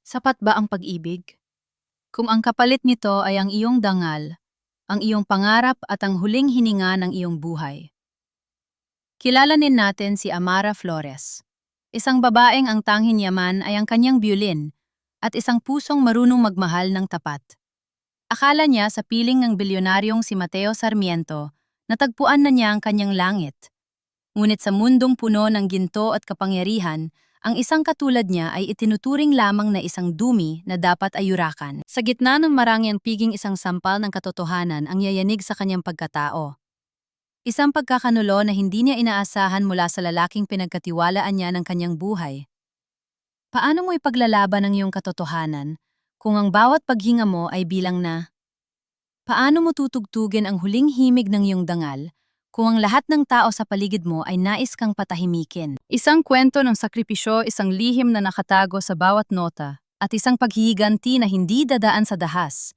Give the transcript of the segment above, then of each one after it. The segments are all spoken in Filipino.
Sapat ba ang pag-ibig? Kung ang kapalit nito ay ang iyong dangal, ang iyong pangarap at ang huling hininga ng iyong buhay. Kilalanin natin si Amara Flores. Isang babaeng ang tanging yaman ay ang kanyang biolin at isang pusong marunong magmahal ng tapat. Akala niya sa piling ng bilyonaryong si Mateo Sarmiento, natagpuan na niya ang kanyang langit. Ngunit sa mundong puno ng ginto at kapangyarihan, ang isang katulad niya ay itinuturing lamang na isang dumi na dapat ayurakan. Sa gitna ng marangyang piging isang sampal ng katotohanan ang yayanig sa kanyang pagkatao. Isang pagkakanulo na hindi niya inaasahan mula sa lalaking pinagkatiwalaan niya ng kanyang buhay. Paano mo ipaglalaban ang iyong katotohanan kung ang bawat paghinga mo ay bilang na? Paano mo tutugtugin ang huling himig ng iyong dangal kung ang lahat ng tao sa paligid mo ay nais kang patahimikin? Isang kwento ng sakripisyo, isang lihim na nakatago sa bawat nota, at isang paghihiganti na hindi dadaan sa dahas,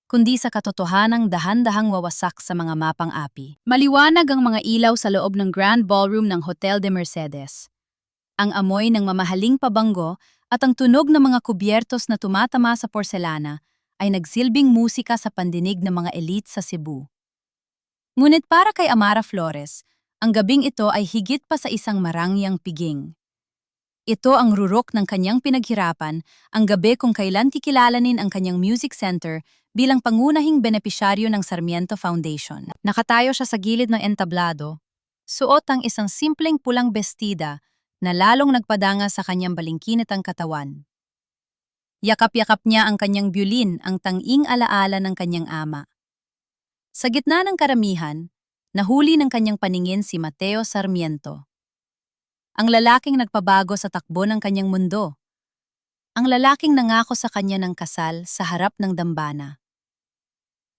kundi sa katotohanang dahan-dahang wawasak sa mga mapang api. Maliwanag ang mga ilaw sa loob ng Grand Ballroom ng Hotel de Mercedes. Ang amoy ng mamahaling pabango at ang tunog ng mga kubyertos na tumatama sa porselana ay nagsilbing musika sa pandinig ng mga elite sa Cebu. Ngunit para kay Amara Flores, ang gabing ito ay higit pa sa isang marangyang piging. Ito ang rurok ng kanyang pinaghirapan, ang gabi kung kailan kikilalanin ang kanyang music center bilang pangunahing benepisyaryo ng Sarmiento Foundation. Nakatayo siya sa gilid ng entablado, suot ang isang simpleng pulang bestida na lalong nagpadanga sa kanyang balingkinitang katawan. Yakap-yakap niya ang kanyang biolin, ang tanging alaala ng kanyang ama. Sa gitna ng karamihan, nahuli ng kanyang paningin si Mateo Sarmiento. Ang lalaking nagpabago sa takbo ng kanyang mundo. Ang lalaking nangako sa kanya ng kasal sa harap ng dambana.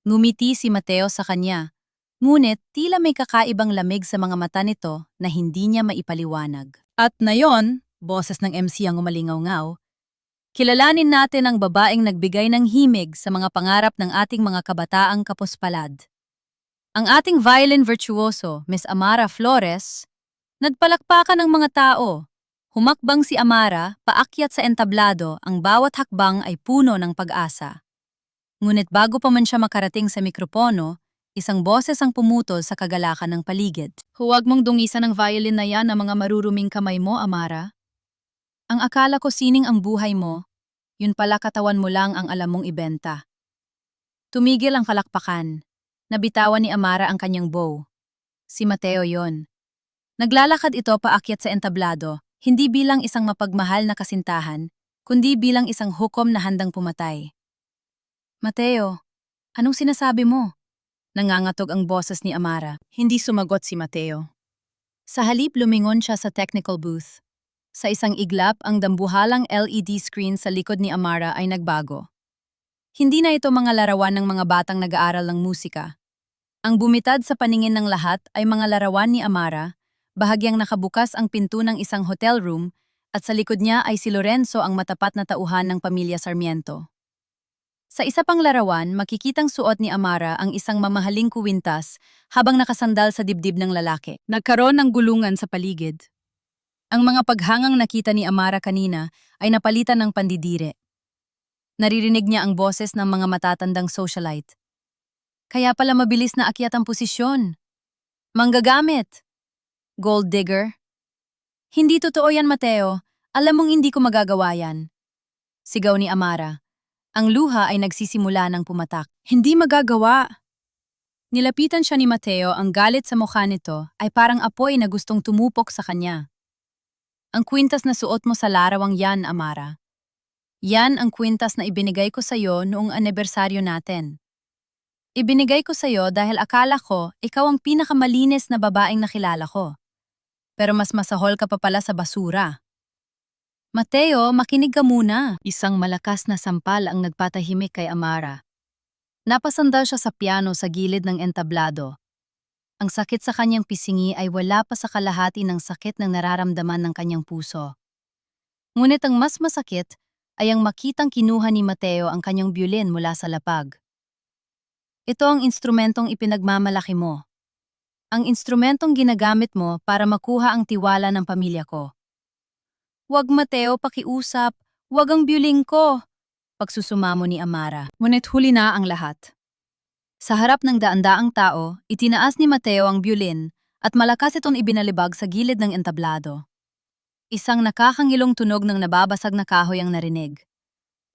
Ngumiti si Mateo sa kanya, ngunit tila may kakaibang lamig sa mga mata nito na hindi niya maipaliwanag. At nayon, boses ng MC ang umalingaw-ngaw, kilalanin natin ang babaeng nagbigay ng himig sa mga pangarap ng ating mga kabataang kapuspalad. Ang ating violin virtuoso, Miss Amara Flores, nagpalakpakan ng mga tao. Humakbang si Amara, paakyat sa entablado, ang bawat hakbang ay puno ng pag-asa. Ngunit bago pa man siya makarating sa mikropono, isang boses ang pumutol sa kagalakan ng paligid. Huwag mong dungisan ng violin na yan ng mga maruruming kamay mo, Amara. Ang akala ko sining ang buhay mo, yun pala katawan mo lang ang alam mong ibenta. Tumigil ang kalakpakan. Nabitawan ni Amara ang kanyang bow. Si Mateo yon. Naglalakad ito paakyat sa entablado, hindi bilang isang mapagmahal na kasintahan, kundi bilang isang hukom na handang pumatay. Mateo, anong sinasabi mo? Nangangatog ang boses ni Amara. Hindi sumagot si Mateo. Sa halip lumingon siya sa technical booth. Sa isang iglap, ang dambuhalang LED screen sa likod ni Amara ay nagbago. Hindi na ito mga larawan ng mga batang nag-aaral ng musika. Ang bumitad sa paningin ng lahat ay mga larawan ni Amara, bahagyang nakabukas ang pinto ng isang hotel room, at sa likod niya ay si Lorenzo, ang matapat na tauhan ng pamilya Sarmiento. Sa isa pang larawan, makikitang suot ni Amara ang isang mamahaling kuwintas habang nakasandal sa dibdib ng lalaki. Nagkaroon ng gulungan sa paligid. Ang mga paghangang nakita ni Amara kanina ay napalitan ng pandidire. Naririnig niya ang boses ng mga matatandang socialite. Kaya pala mabilis na akyat ang posisyon. Manggagamit. Gold digger. Hindi totoo yan, Mateo. Alam mong hindi ko magagawa yan. Sigaw ni Amara. Ang luha ay nagsisimula ng pumatak. Hindi magagawa. Nilapitan siya ni Mateo, ang galit sa mukha nito ay parang apoy na gustong tumupok sa kanya. Ang kwintas na suot mo sa larawang yan, Amara. Yan ang kwintas na ibinigay ko sa'yo noong anibersaryo natin. Ibinigay ko sa'yo dahil akala ko ikaw ang pinakamalinis na babaeng nakilala ko. Pero mas masahol ka pa pala sa basura. Mateo, makinig ka muna. Isang malakas na sampal ang nagpatahimik kay Amara. Napasandal siya sa piano sa gilid ng entablado. Ang sakit sa kanyang pisingi ay wala pa sa kalahati ng sakit ng nararamdaman ng kanyang puso. Ngunit ang mas masakit ay ang makitang kinuha ni Mateo ang kanyang biolin mula sa lapag. Ito ang instrumentong ipinagmamalaki mo. Ang instrumentong ginagamit mo para makuha ang tiwala ng pamilya ko. Huwag, Mateo, pakiusap. "Wag ang byuling ko!" Pagsusumamo ni Amara. Ngunit huli na ang lahat. Sa harap ng daan-daang tao, itinaas ni Mateo ang byulin at malakas itong ibinalibag sa gilid ng entablado. Isang nakakangilong tunog ng nababasag na kahoy ang narinig.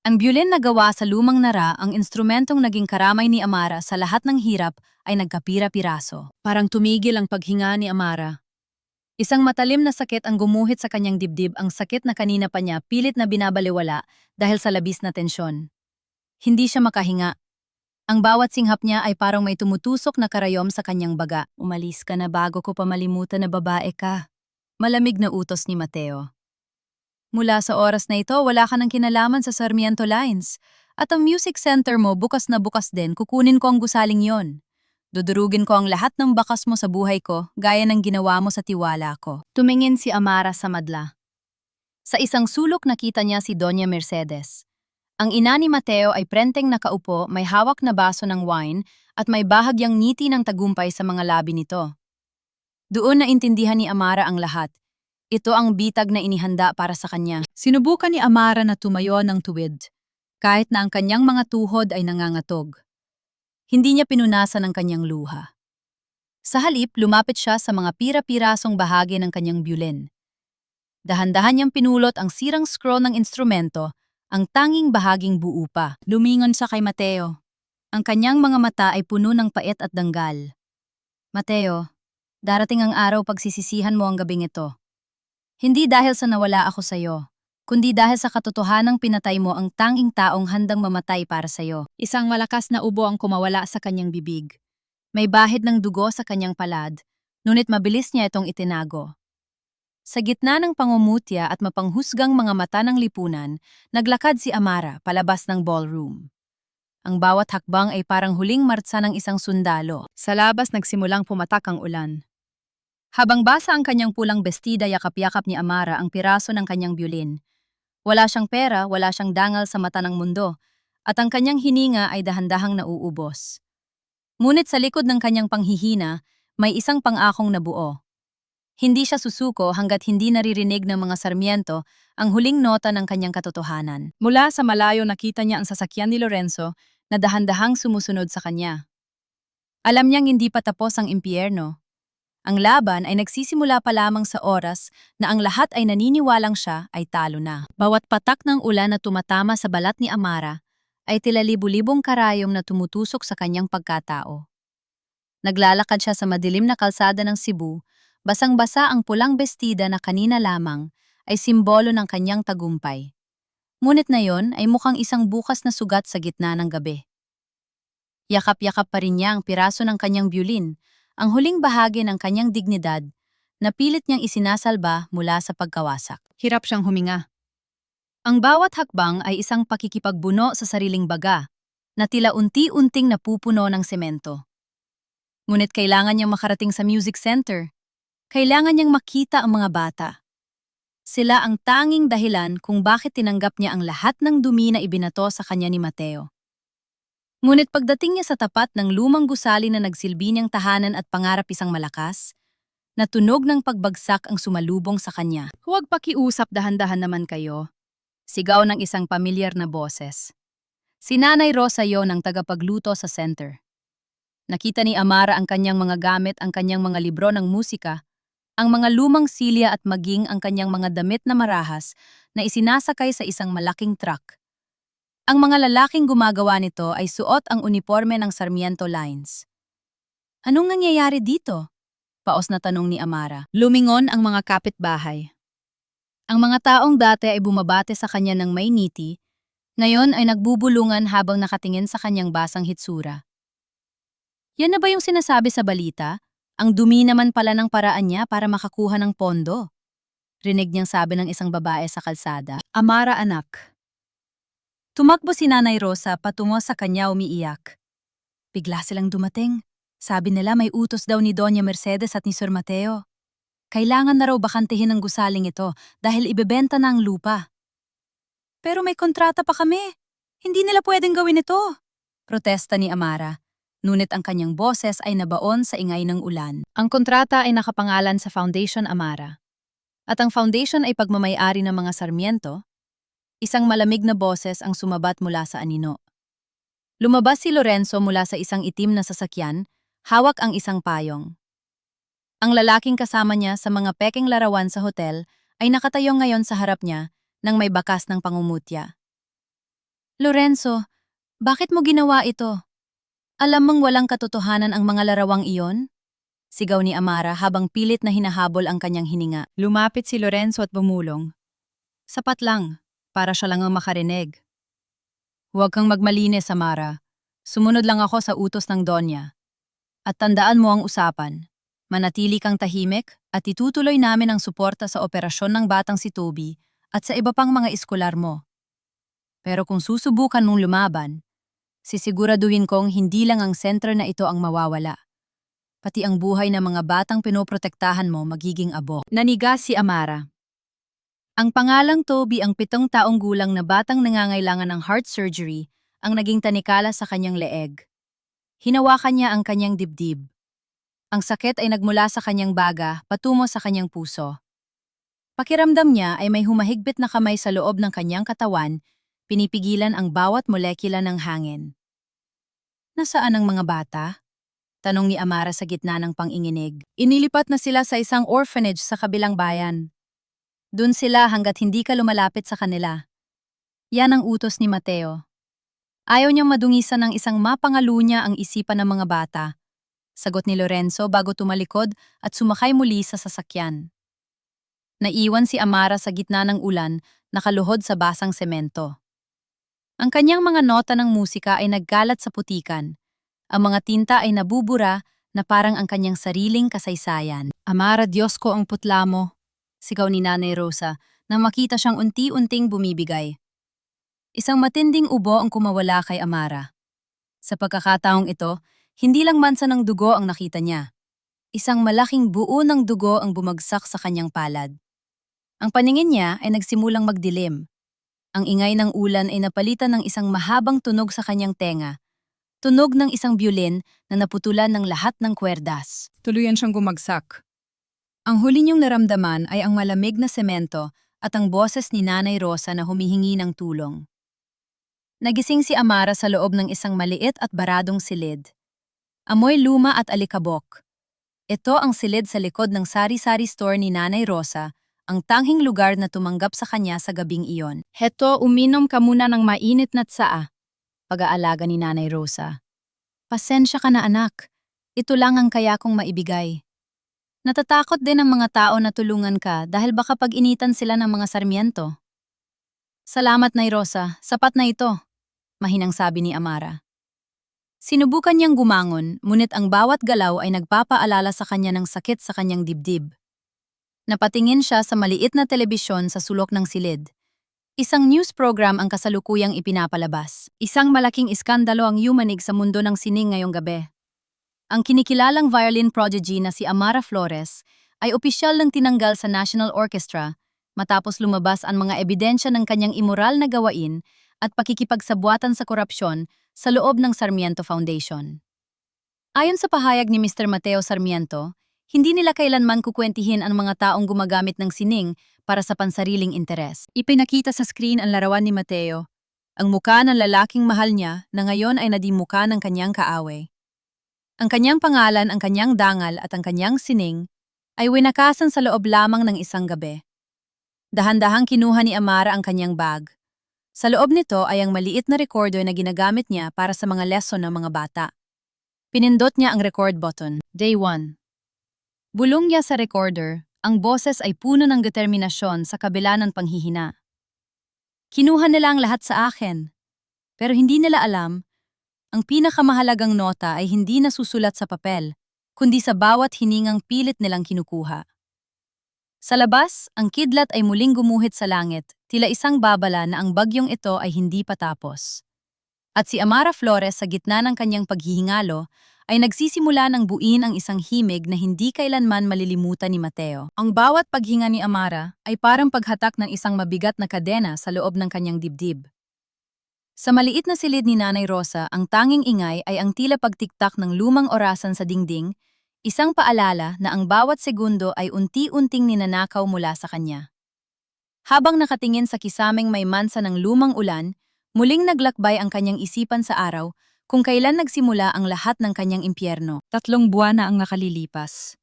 Ang byulin na gawa sa lumang nara, ang instrumentong naging karamay ni Amara sa lahat ng hirap, ay nagkapira-piraso. Parang tumigil ang paghinga ni Amara. Isang matalim na sakit ang gumuhit sa kanyang dibdib, ang sakit na kanina pa niya pilit na binabaliwala dahil sa labis na tensyon. Hindi siya makahinga. Ang bawat singhap niya ay parang may tumutusok na karayom sa kanyang baga. "Umalis ka na bago ko pa malimutan na babae ka." Malamig na utos ni Mateo. "Mula sa oras na ito, wala ka ng kinalaman sa Sarmiento Lines. At ang music center mo bukas na bukas din, kukunin ko ang gusaling yon. Dudurugin ko ang lahat ng bakas mo sa buhay ko, gaya ng ginawa mo sa tiwala ko." Tumingin si Amara sa madla. Sa isang sulok nakita niya si Doña Mercedes. Ang ina ni Mateo ay prenteng nakaupo, may hawak na baso ng wine at may bahagyang ngiti ng tagumpay sa mga labi nito. Doon naintindihan ni Amara ang lahat. Ito ang bitag na inihanda para sa kanya. Sinubukan ni Amara na tumayo ng tuwid, kahit na ang kanyang mga tuhod ay nangangatog. Hindi niya pinunasan ang kanyang luha. Sa halip, lumapit siya sa mga pira-pirasong bahagi ng kanyang byulin. Dahan-dahan niyang pinulot ang sirang scroll ng instrumento, ang tanging bahaging buo pa. Lumingon siya kay Mateo. Ang kanyang mga mata ay puno ng pait at danggal. "Mateo, darating ang araw pagsisisihan mo ang gabing ito. Hindi dahil sa nawala ako sa'yo, kundi dahil sa katotohanang pinatay mo ang tanging taong handang mamatay para sa'yo." Isang malakas na ubo ang kumawala sa kanyang bibig. May bahid ng dugo sa kanyang palad, ngunit mabilis niya itong itinago. Sa gitna ng pangumutya at mapanghusgang mga mata ng lipunan, naglakad si Amara palabas ng ballroom. Ang bawat hakbang ay parang huling martsa ng isang sundalo. Sa labas nagsimulang pumatak ang ulan. Habang basa ang kanyang pulang bestida, yakap-yakap ni Amara ang piraso ng kanyang byulin. Wala siyang pera, wala siyang dangal sa mata ng mundo, at ang kanyang hininga ay dahan-dahang nauubos. Ngunit sa likod ng kanyang panghihina, may isang pang-akong nabuo. Hindi siya susuko hanggat hindi naririnig ng mga Sarmiento ang huling nota ng kanyang katotohanan. Mula sa malayo nakita niya ang sasakyan ni Lorenzo na dahan-dahang sumusunod sa kanya. Alam niyang hindi pa tapos ang impyerno. Ang laban ay nagsisimula pa lamang sa oras na ang lahat ay naniniwalang siya ay talo na. Bawat patak ng ulan na tumatama sa balat ni Amara ay tila libu-libong karayom na tumutusok sa kanyang pagkatao. Naglalakad siya sa madilim na kalsada ng Cebu. Basang-basa ang pulang bestida na kanina lamang ay simbolo ng kanyang tagumpay. Ngunit na yon ay mukhang isang bukas na sugat sa gitna ng gabi. Yakap-yakap pa rin niya ang piraso ng kanyang byulin, ang huling bahagi ng kanyang dignidad, na pilit niyang isinasalba mula sa pagkawasak. Hirap siyang huminga. Ang bawat hakbang ay isang pakikipagbuno sa sariling baga, na tila unti-unting napupuno ng semento. Ngunit kailangan niyang makarating sa music center. Kailangan niyang makita ang mga bata. Sila ang tanging dahilan kung bakit tinanggap niya ang lahat ng dumi na ibinato sa kanya ni Mateo. Ngunit pagdating niya sa tapat ng lumang gusali na nagsilbi niyang tahanan at pangarap isang malakas, natunog ng pagbagsak ang sumalubong sa kanya. "Huwag pakiusap, dahan-dahan naman kayo," sigaw ng isang pamilyar na boses. Si Nanay Rosa yon ang tagapagluto sa center. Nakita ni Amara ang kanyang mga gamit, ang kanyang mga libro ng musika, ang mga lumang silya at maging ang kanyang mga damit na marahas na isinasakay sa isang malaking truck. Ang mga lalaking gumagawa nito ay suot ang uniforme ng Sarmiento Lines. "Anong nangyayari dito?" paos na tanong ni Amara. Lumingon ang mga kapitbahay. Ang mga taong dati ay bumabate sa kanya ng may ngiti, ngayon ay nagbubulungan habang nakatingin sa kanyang basang hitsura. "Yan na ba yung sinasabi sa balita? Ang dumi naman pala ng paraan niya para makakuha ng pondo," rinig niyang sabi ng isang babae sa kalsada. "Amara, anak." Tumakbo si Nanay Rosa patungo sa kanya, umiiyak. Bigla silang dumating. Sabi nila may utos daw ni Doña Mercedes at ni Sir Mateo. Kailangan na raw bakantihin ang gusaling ito dahil ibebenta na ang lupa. "Pero may kontrata pa kami. Hindi nila pwedeng gawin ito," protesta ni Amara. Ngunit ang kanyang boses ay nabaon sa ingay ng ulan. Ang kontrata ay nakapangalan sa Foundation Amara. At ang foundation ay pagmamay-ari ng mga Sarmiento. Isang malamig na boses ang sumabat mula sa anino. Lumabas si Lorenzo mula sa isang itim na sasakyan, hawak ang isang payong. Ang lalaking kasama niya sa mga pekeng larawan sa hotel ay nakatayo ngayon sa harap niya nang may bakas ng pangungutya. Lorenzo, bakit mo ginawa ito? Alam mong walang katotohanan ang mga larawang iyon? Sigaw ni Amara habang pilit na hinahabol ang kanyang hininga. Lumapit si Lorenzo at bumulong. Sapat lang, para siya lang ang makarinig. Huwag kang magmalinis, Amara. Sumunod lang ako sa utos ng Donya. At tandaan mo ang usapan. Manatili kang tahimik at itutuloy namin ang suporta sa operasyon ng batang si Toby at sa iba pang mga eskolar mo. Pero kung susubukan mong lumaban, sisiguraduhin kong hindi lang ang sentro na ito ang mawawala. Pati ang buhay ng mga batang pinoprotektahan mo magiging abo. Nanigas si Amara. Ang pangalang Toby, ang 7 taong gulang na batang nangangailangan ng heart surgery, ang naging tanikala sa kanyang leeg. Hinawakan niya ang kanyang dibdib. Ang sakit ay nagmula sa kanyang baga patungo sa kanyang puso. Pakiramdam niya ay may humahigpit na kamay sa loob ng kanyang katawan, pinipigilan ang bawat molekula ng hangin. Nasaan ang mga bata? Tanong ni Amara sa gitna ng panginginig. Inilipat na sila sa isang orphanage sa kabilang bayan. Doon sila hanggat hindi ka lumalapit sa kanila. Yan ang utos ni Mateo. Ayaw niyang madungisan ng isang mapangalunya ang isipan ng mga bata. Sagot ni Lorenzo bago tumalikod at sumakay muli sa sasakyan. Naiwan si Amara sa gitna ng ulan, nakaluhod sa basang semento. Ang kanyang mga nota ng musika ay nagkalat sa putikan. Ang mga tinta ay nabubura na parang ang kanyang sariling kasaysayan. Amara, Diyos ko ang putla mo, sigaw ni Nanay Rosa nang makita siyang unti-unting bumibigay. Isang matinding ubo ang kumawala kay Amara. Sa pagkakataong ito, hindi lang mansa ng dugo ang nakita niya. Isang malaking buo ng dugo ang bumagsak sa kanyang palad. Ang paningin niya ay nagsimulang magdilim. Ang ingay ng ulan ay napalitan ng isang mahabang tunog sa kanyang tenga. Tunog ng isang biolin na naputulan ng lahat ng kwerdas. Tuluyan siyang gumagsak. Ang huli niyong naramdaman ay ang malamig na semento at ang boses ni Nanay Rosa na humihingi ng tulong. Nagising si Amara sa loob ng isang maliit at baradong silid. Amoy luma at alikabok. Ito ang silid sa likod ng sari-sari store ni Nanay Rosa, ang tanging lugar na tumanggap sa kanya sa gabing iyon. Heto, uminom ka muna ng mainit na tsaa, pag-aalaga ni Nanay Rosa. Pasensya ka na anak, ito lang ang kaya kong maibigay. Natatakot din ang mga tao na tulungan ka dahil baka pag-initan sila ng mga sarmiento. Salamat, Nay Rosa, sapat na ito, mahinang sabi ni Amara. Sinubukan niyang gumangon, ngunit ang bawat galaw ay nagpapaalala sa kanya ng sakit sa kanyang dibdib. Napatingin siya sa maliit na telebisyon sa sulok ng silid. Isang news program ang kasalukuyang ipinapalabas. Isang malaking iskandalo ang yumanig sa mundo ng sining ngayong gabi. Ang kinikilalang violin prodigy na si Amara Flores ay opisyal ng tinanggal sa National Orchestra matapos lumabas ang mga ebidensya ng kanyang immoral na gawain at pakikipagsabwatan sa korupsyon sa loob ng Sarmiento Foundation. Ayon sa pahayag ni Mr. Mateo Sarmiento, hindi nila kailanman kukwentihin ang mga taong gumagamit ng sining para sa pansariling interes. Ipinakita sa screen ang larawan ni Mateo, ang muka ng lalaking mahal niya na ngayon ay nadimuka ng kanyang kaaway. Ang kanyang pangalan, ang kanyang dangal at ang kanyang sining ay winakasan sa loob lamang ng isang gabi. Dahan-dahang kinuha ni Amara ang kanyang bag. Sa loob nito ay ang maliit na recorder na ginagamit niya para sa mga lesson ng mga bata. Pinindot niya ang record button. Day 1. Bulong niya sa recorder, ang boses ay puno ng determinasyon sa kabila ng panghihina. Kinuha nila ang lahat sa akin. Pero hindi nila alam, ang pinakamahalagang nota ay hindi nasusulat sa papel, kundi sa bawat hiningang pilit nilang kinukuha. Sa labas, ang kidlat ay muling gumuhit sa langit, tila isang babala na ang bagyong ito ay hindi patapos. At si Amara Flores sa gitna ng kanyang paghihingalo ay nagsisimula ng buuin ang isang himig na hindi kailanman malilimutan ni Mateo. Ang bawat paghinga ni Amara ay parang paghatak ng isang mabigat na kadena sa loob ng kanyang dibdib. Sa maliit na silid ni Nanay Rosa, ang tanging ingay ay ang tila pagtiktak ng lumang orasan sa dingding, isang paalala na ang bawat segundo ay unti-unting ninanakaw mula sa kanya. Habang nakatingin sa kisaming may mansa ng lumang ulan, muling naglakbay ang kanyang isipan sa araw kung kailan nagsimula ang lahat ng kanyang impyerno. 3 buwan na ang nakalilipas.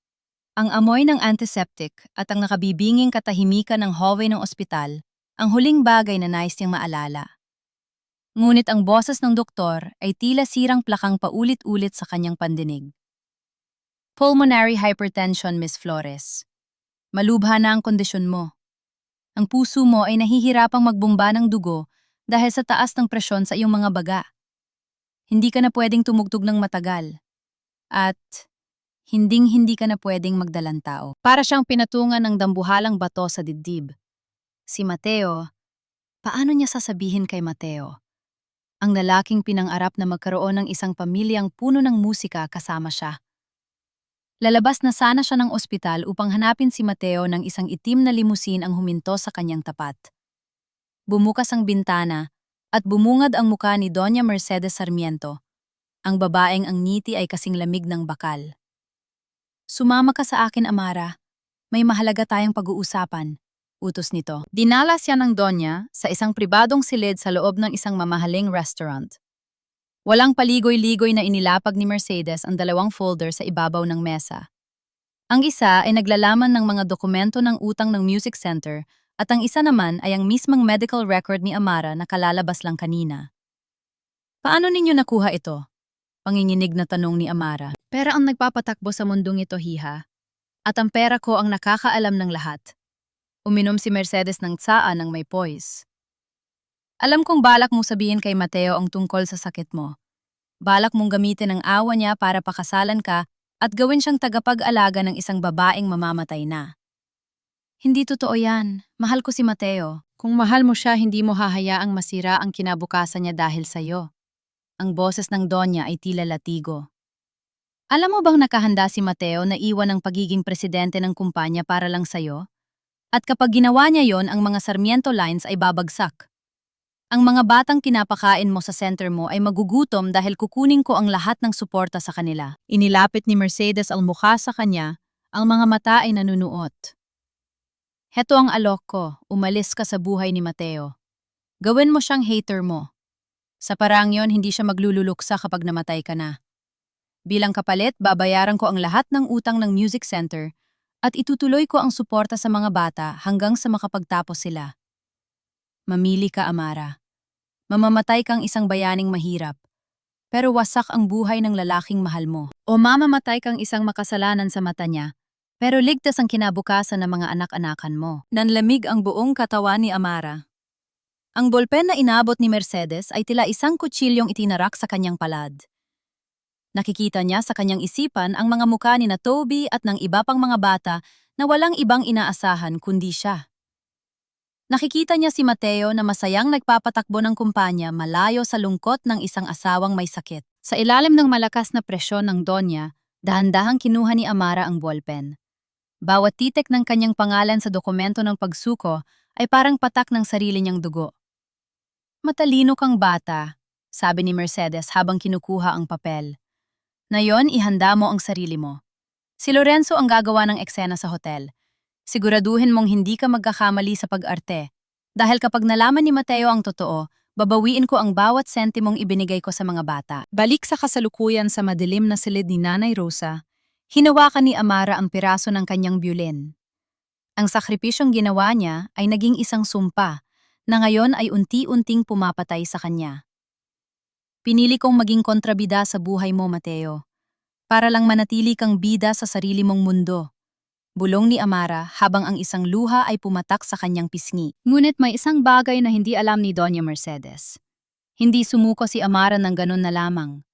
Ang amoy ng antiseptic at ang nakabibinging katahimikan ng hallway ng ospital, ang huling bagay na nais niyang maalala. Ngunit ang boses ng doktor ay tila sirang plakang paulit-ulit sa kanyang pandinig. Pulmonary hypertension, Miss Flores. Malubha na ang kondisyon mo. Ang puso mo ay nahihirapang magbumba ng dugo dahil sa taas ng presyon sa iyong mga baga. Hindi ka na pwedeng tumugtog ng matagal. At hinding-hindi ka na pwedeng magdalang tao. Para siyang pinatungan ng dambuhalang bato sa dibdib. Si Mateo, paano niya sasabihin kay Mateo? Ang lalaking pinangarap na magkaroon ng isang pamilyang puno ng musika kasama siya. Lalabas na sana siya ng ospital upang hanapin si Mateo nang isang itim na limusin ang huminto sa kanyang tapat. Bumukas ang bintana at bumungad ang muka ni Doña Mercedes Sarmiento. Ang babaeng ang ngiti ay kasing lamig ng bakal. Sumama ka sa akin, Amara. May mahalaga tayong pag-uusapan, utos nito. Dinala siya ng Donya sa isang pribadong silid sa loob ng isang mamahaling restaurant. Walang paligoy-ligoy na inilapag ni Mercedes ang 2 folder sa ibabaw ng mesa. Ang isa ay naglalaman ng mga dokumento ng utang ng music center at ang isa naman ay ang mismong medical record ni Amara na kalalabas lang kanina. Paano ninyo nakuha ito? Panginginig na tanong ni Amara. Pera ang nagpapatakbo sa mundong ito, hiha. At ang pera ko ang nakakaalam ng lahat. Uminom si Mercedes ng tsaa ng may poise. Alam kong balak mong sabihin kay Mateo ang tungkol sa sakit mo. Balak mong gamitin ang awa niya para pakasalan ka at gawin siyang tagapag-alaga ng isang babaeng mamamatay na. Hindi totoo yan. Mahal ko si Mateo. Kung mahal mo siya, hindi mo hahayaang masira ang kinabukasan niya dahil sa'yo. Ang boses ng Donya ay tila latigo. Alam mo bang nakahanda si Mateo na iwan ang pagiging presidente ng kumpanya para lang sa'yo? At kapag ginawa niya yon, ang mga Sarmiento lines ay babagsak. Ang mga batang pinapakain mo sa center mo ay magugutom dahil kukunin ko ang lahat ng suporta sa kanila. Inilapit ni Mercedes ang mukha sa kanya, ang mga mata ay nanunuot. Heto ang alok ko, umalis ka sa buhay ni Mateo. Gawin mo siyang hater mo. Sa parang yon, hindi siya maglululuksa kapag namatay ka na. Bilang kapalit, babayaran ko ang lahat ng utang ng music center at itutuloy ko ang suporta sa mga bata hanggang sa makapagtapos sila. Mamili ka, Amara. Mamamatay kang isang bayaning mahirap, pero wasak ang buhay ng lalaking mahal mo. O mamamatay kang isang makasalanan sa mata niya, pero ligtas ang kinabukasan ng mga anak-anakan mo. Nanlamig ang buong katawan ni Amara. Ang bolpen na inabot ni Mercedes ay tila isang kutsilyong itinarak sa kanyang palad. Nakikita niya sa kanyang isipan ang mga muka ni na Toby at ng iba pang mga bata na walang ibang inaasahan kundi siya. Nakikita niya si Mateo na masayang nagpapatakbo ng kumpanya malayo sa lungkot ng isang asawang may sakit. Sa ilalim ng malakas na presyon ng Donya, dahan-dahang kinuha ni Amara ang ballpen. Bawat titik ng kanyang pangalan sa dokumento ng pagsuko ay parang patak ng sarili niyang dugo. Matalino kang bata, sabi ni Mercedes habang kinukuha ang papel. Ngayon, ihanda mo ang sarili mo. Si Lorenzo ang gagawa ng eksena sa hotel. Siguraduhin mong hindi ka magkakamali sa pag-arte. Dahil kapag nalaman ni Mateo ang totoo, babawiin ko ang bawat sentimong ibinigay ko sa mga bata. Balik sa kasalukuyan sa madilim na silid ni Nanay Rosa, hinawakan ni Amara ang piraso ng kanyang biolin. Ang sakripisyong ginawa niya ay naging isang sumpa na ngayon ay unti-unting pumapatay sa kanya. Pinili kong maging kontrabida sa buhay mo, Mateo, para lang manatili kang bida sa sarili mong mundo. Bulong ni Amara habang ang isang luha ay pumatak sa kanyang pisngi. Ngunit may isang bagay na hindi alam ni Doña Mercedes. Hindi sumuko si Amara ng ganun na lamang.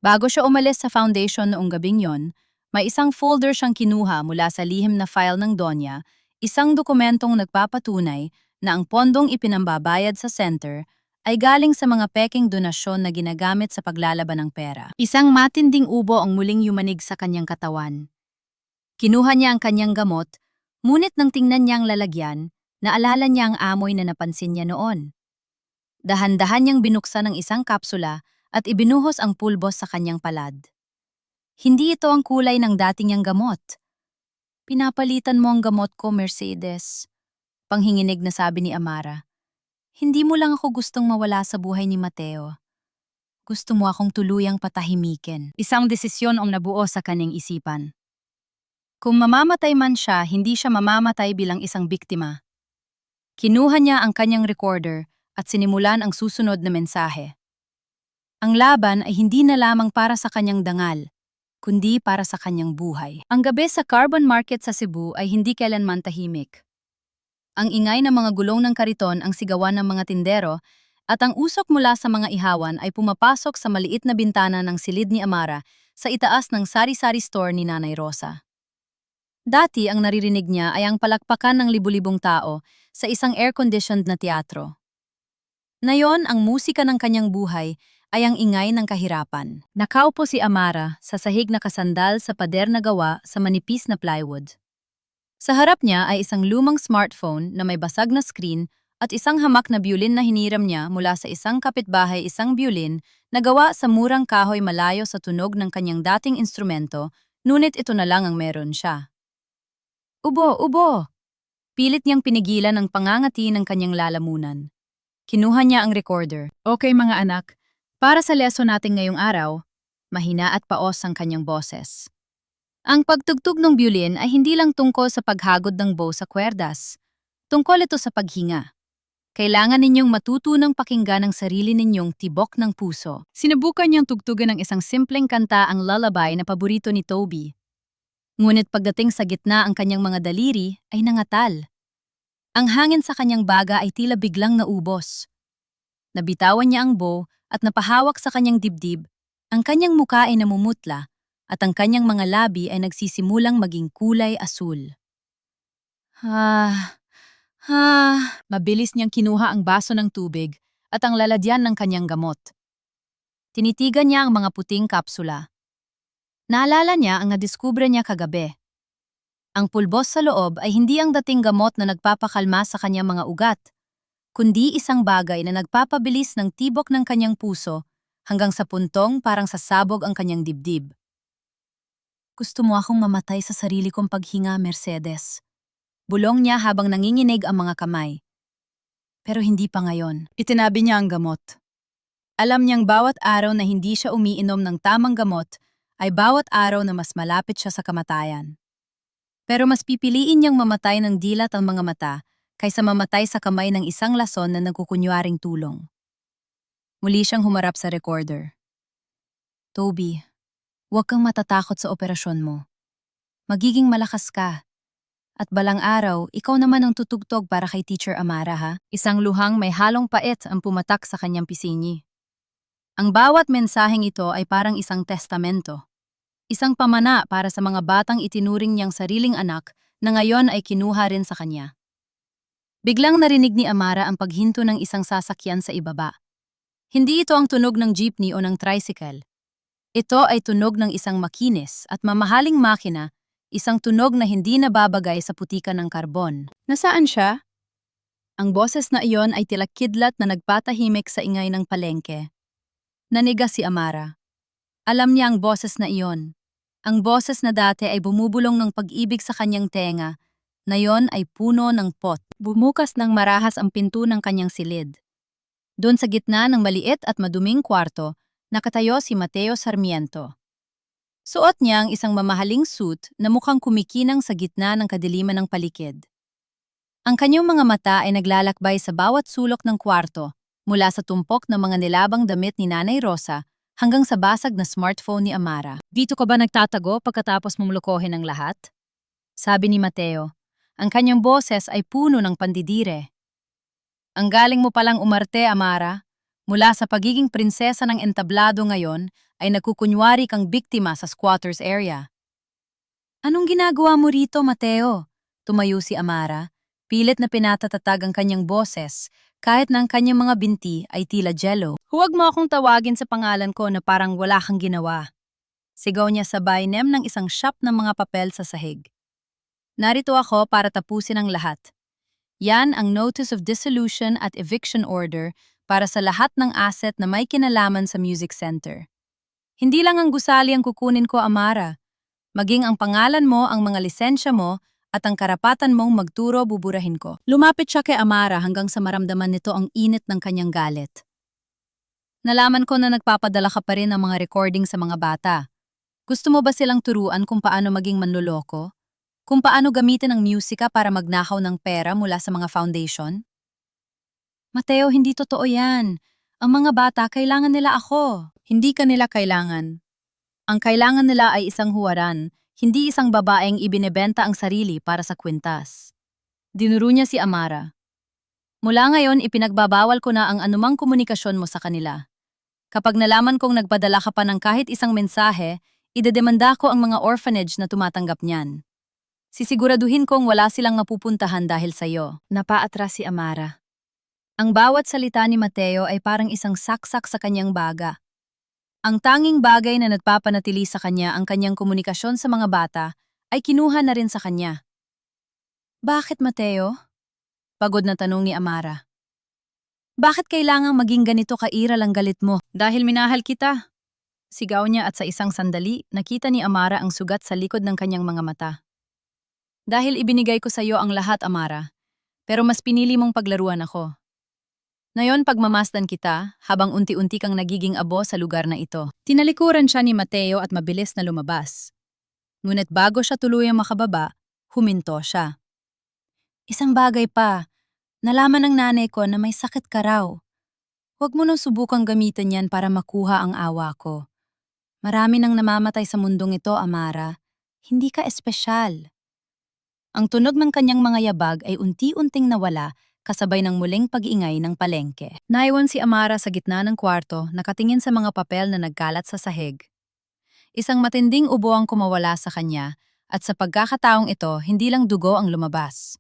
Bago siya umalis sa foundation noong gabing yon, may isang folder siyang kinuha mula sa lihim na file ng Doña, isang dokumentong nagpapatunay na ang pondong ipinambabayad sa center ay galing sa mga peking donasyon na ginagamit sa paglalaban ng pera. Isang matinding ubo ang muling yumanig sa kanyang katawan. Kinuha niya ang kanyang gamot, ngunit nang tingnan niya ang lalagyan, naalala niya ang amoy na napansin niya noon. Dahan-dahan niyang binuksan ang isang kapsula at ibinuhos ang pulbos sa kanyang palad. Hindi ito ang kulay ng dating niyang gamot. Pinapalitan mo ang gamot ko, Mercedes. Panghinginig na sabi ni Amara. Hindi mo lang ako gustong mawala sa buhay ni Mateo. Gusto mo akong tuluyang patahimikin. Isang desisyon ang nabuo sa kanyang isipan. Kung mamamatay man siya, hindi siya mamamatay bilang isang biktima. Kinuha niya ang kanyang recorder at sinimulan ang susunod na mensahe. Ang laban ay hindi na lamang para sa kanyang dangal, kundi para sa kanyang buhay. Ang gabi sa carbon market sa Cebu ay hindi kailanman tahimik. Ang ingay ng mga gulong ng kariton ang sigawan ng mga tindero at ang usok mula sa mga ihawan ay pumapasok sa maliit na bintana ng silid ni Amara sa itaas ng sari-sari store ni Nanay Rosa. Dati ang naririnig niya ay ang palakpakan ng libu-libong tao sa isang air-conditioned na teatro. Ngayon, ang musika ng kanyang buhay ay ang ingay ng kahirapan. Nakaupo si Amara sa sahig na kasandal sa pader na gawa sa manipis na plywood. Sa harap niya ay isang lumang smartphone na may basag na screen at isang hamak na biolin na hiniram niya mula sa isang kapitbahay, isang biolin na gawa sa murang kahoy malayo sa tunog ng kanyang dating instrumento, ngunit ito na lang ang meron siya. Ubo, ubo! Pilit niyang pinigilan ang pangangati ng kanyang lalamunan. Kinuha niya ang recorder. Okay mga anak, para sa lesson natin ngayong araw, mahina at paos ang kanyang boses. Ang pagtugtog ng biolin ay hindi lang tungkol sa paghagod ng bow sa kwerdas. Tungkol ito sa paghinga. Kailangan ninyong matutunang pakinggan ang sarili ninyong tibok ng puso. Sinubukan niyang tugtugan ng isang simpleng kanta ang lullaby na paborito ni Toby. Ngunit pagdating sa gitna ang kanyang mga daliri ay nangatal. Ang hangin sa kanyang baga ay tila biglang naubos. Nabitawan niya ang bow at napahawak sa kanyang dibdib, ang kanyang muka ay namumutla at ang kanyang mga labi ay nagsisimulang maging kulay asul. Mabilis niyang kinuha ang baso ng tubig at ang lalagyan ng kanyang gamot. Tinitigan niya ang mga puting kapsula. Naalala niya ang nadiskubre niya kagabi. Ang pulbos sa loob ay hindi ang dating gamot na nagpapakalma sa kanyang mga ugat, kundi isang bagay na nagpapabilis ng tibok ng kanyang puso hanggang sa puntong parang sasabog ang kanyang dibdib. Gusto mo akong mamatay sa sarili kong paghinga, Mercedes. Bulong niya habang nanginginig ang mga kamay. Pero hindi pa ngayon. Itinabi niya ang gamot. Alam niyang bawat araw na hindi siya umiinom ng tamang gamot ay bawat araw na mas malapit siya sa kamatayan. Pero mas pipiliin niyang mamatay ng dilat ang mga mata kaysa mamatay sa kamay ng isang lason na nagkukunwaring tulong. Muli siyang humarap sa recorder. Toby, huwag kang matatakot sa operasyon mo. Magiging malakas ka. At balang araw, ikaw naman ang tutugtog para kay Teacher Amara ha? Isang luhang may halong pait ang pumatak sa kanyang pisngi. Ang bawat mensaheng ito ay parang isang testamento. Isang pamana para sa mga batang itinuring niyang sariling anak na ngayon ay kinuha rin sa kanya. Biglang narinig ni Amara ang paghinto ng isang sasakyan sa ibaba. Hindi ito ang tunog ng jeepney o ng tricycle. Ito ay tunog ng isang makinis at mamahaling makina, isang tunog na hindi nababagay sa putikan ng karbon. Nasaan siya? Ang boses na iyon ay tila kidlat na nagpatahimik sa ingay ng palengke. Naniga si Amara. Alam niya ang boses na iyon. Ang boses na dati ay bumubulong ng pag-ibig sa kanyang tenga, ngayon ay puno ng pot. Bumukas ng marahas ang pinto ng kanyang silid. Doon sa gitna ng maliit at maduming kwarto, nakatayo si Mateo Sarmiento. Suot niya ang isang mamahaling suit na mukhang kumikinang sa gitna ng kadiliman ng paligid. Ang kanyang mga mata ay naglalakbay sa bawat sulok ng kwarto, mula sa tumpok ng mga nilabang damit ni Nanay Rosa hanggang sa basag na smartphone ni Amara. Dito ka ba nagtatago pagkatapos mong lokohin ang lahat? Sabi ni Mateo. Ang kanyang boses ay puno ng pandidire. Ang galing mo palang umarte, Amara. Mula sa pagiging prinsesa ng entablado ngayon, ay nagkukunwari kang biktima sa squatters area. Anong ginagawa mo rito, Mateo? Tumayo si Amara, pilit na pinatatatag ang kanyang boses, kahit na ang kanyang mga binti ay tila jello. Huwag mo akong tawagin sa pangalan ko na parang wala kang ginawa. Sigaw niya sabay nem ng isang shop ng mga papel sa sahig. Narito ako para tapusin ang lahat. Yan ang Notice of Dissolution at Eviction Order para sa lahat ng asset na may kinalaman sa music center. Hindi lang ang gusali ang kukunin ko, Amara. Maging ang pangalan mo, ang mga lisensya mo, at ang karapatan mong magturo buburahin ko. Lumapit siya kay Amara hanggang sa maramdaman nito ang init ng kanyang galit. Nalaman ko na nagpapadala ka pa rin ng mga recording sa mga bata. Gusto mo ba silang turuan kung paano maging manloloko? Kung paano gamitin ang musika para magnakaw ng pera mula sa mga foundation? Mateo, hindi totoo yan. Ang mga bata, kailangan nila ako. Hindi ka nila kailangan. Ang kailangan nila ay isang huwaran, hindi isang babaeng ibinebenta ang sarili para sa kwintas. Dinuro niya si Amara. Mula ngayon, ipinagbabawal ko na ang anumang komunikasyon mo sa kanila. Kapag nalaman kong nagpadala ka pa ng kahit isang mensahe, idedemanda ko ang mga orphanage na tumatanggap niyan. Sisiguraduhin kong wala silang mapupuntahan dahil sa'yo. Napaatras si Amara. Ang bawat salita ni Mateo ay parang isang saksak sa kanyang baga. Ang tanging bagay na nagpapanatili sa kanya ang kanyang komunikasyon sa mga bata ay kinuha na rin sa kanya. Bakit, Mateo? Pagod na tanong ni Amara. Bakit kailangang maging ganito kairal ang galit mo? Dahil minahal kita. Sigaw niya at sa isang sandali, nakita ni Amara ang sugat sa likod ng kanyang mga mata. Dahil ibinigay ko sa iyo ang lahat, Amara, pero mas pinili mong paglaruan ako. Ngayon pagmamasdan kita, habang unti-unti kang nagiging abo sa lugar na ito. Tinalikuran siya ni Mateo at mabilis na lumabas. Ngunit bago siya tuluyang makababa, huminto siya. Isang bagay pa, nalaman ng nanay ko na may sakit ka raw. Huwag mo nang subukang gamitin yan para makuha ang awa ko. Marami nang namamatay sa mundong ito, Amara. Hindi ka espesyal. Ang tunog ng kanyang mga yabag ay unti-unting nawala kasabay ng muling pag-ingay ng palengke. Naiwan si Amara sa gitna ng kwarto, nakatingin sa mga papel na nagkalat sa sahig. Isang matinding ubo ang kumawala sa kanya at sa pagkakataong ito, hindi lang dugo ang lumabas.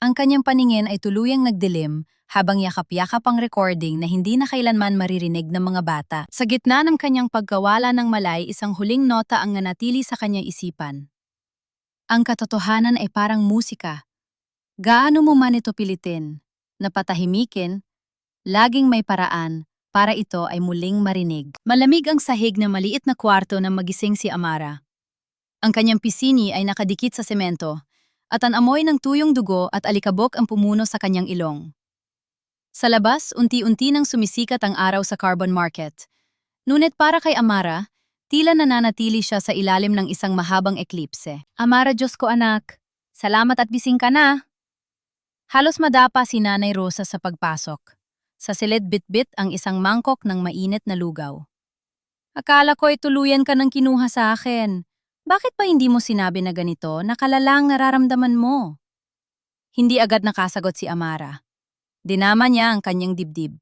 Ang kanyang paningin ay tuluyang nagdilim habang yakap-yakap ang recording na hindi na kailanman maririnig ng mga bata. Sa gitna ng kanyang pagkawala ng malay, isang huling nota ang nanatili sa kanyang isipan. Ang katotohanan ay parang musika. Gaano mo man ito pilitin, napatahimikin, laging may paraan para ito ay muling marinig. Malamig ang sahig na maliit na kwarto nang magising si Amara. Ang kanyang pisini ay nakadikit sa semento at ang amoy ng tuyong dugo at alikabok ang pumuno sa kanyang ilong. Sa labas, unti-unti nang sumisikat ang araw sa carbon market. Ngunit para kay Amara, tila nananatili siya sa ilalim ng isang mahabang eklipse. Amara, Diyos ko anak, salamat at bising ka na. Halos madapa si Nanay Rosa sa pagpasok. Sa silid bitbit ang isang mangkok ng mainit na lugaw. Akala ko ay tuluyan ka ng kinuha sa akin. Bakit pa hindi mo sinabi na ganito na kalalang nararamdaman mo? Hindi agad nakasagot si Amara. Dinama niya ang kanyang dibdib.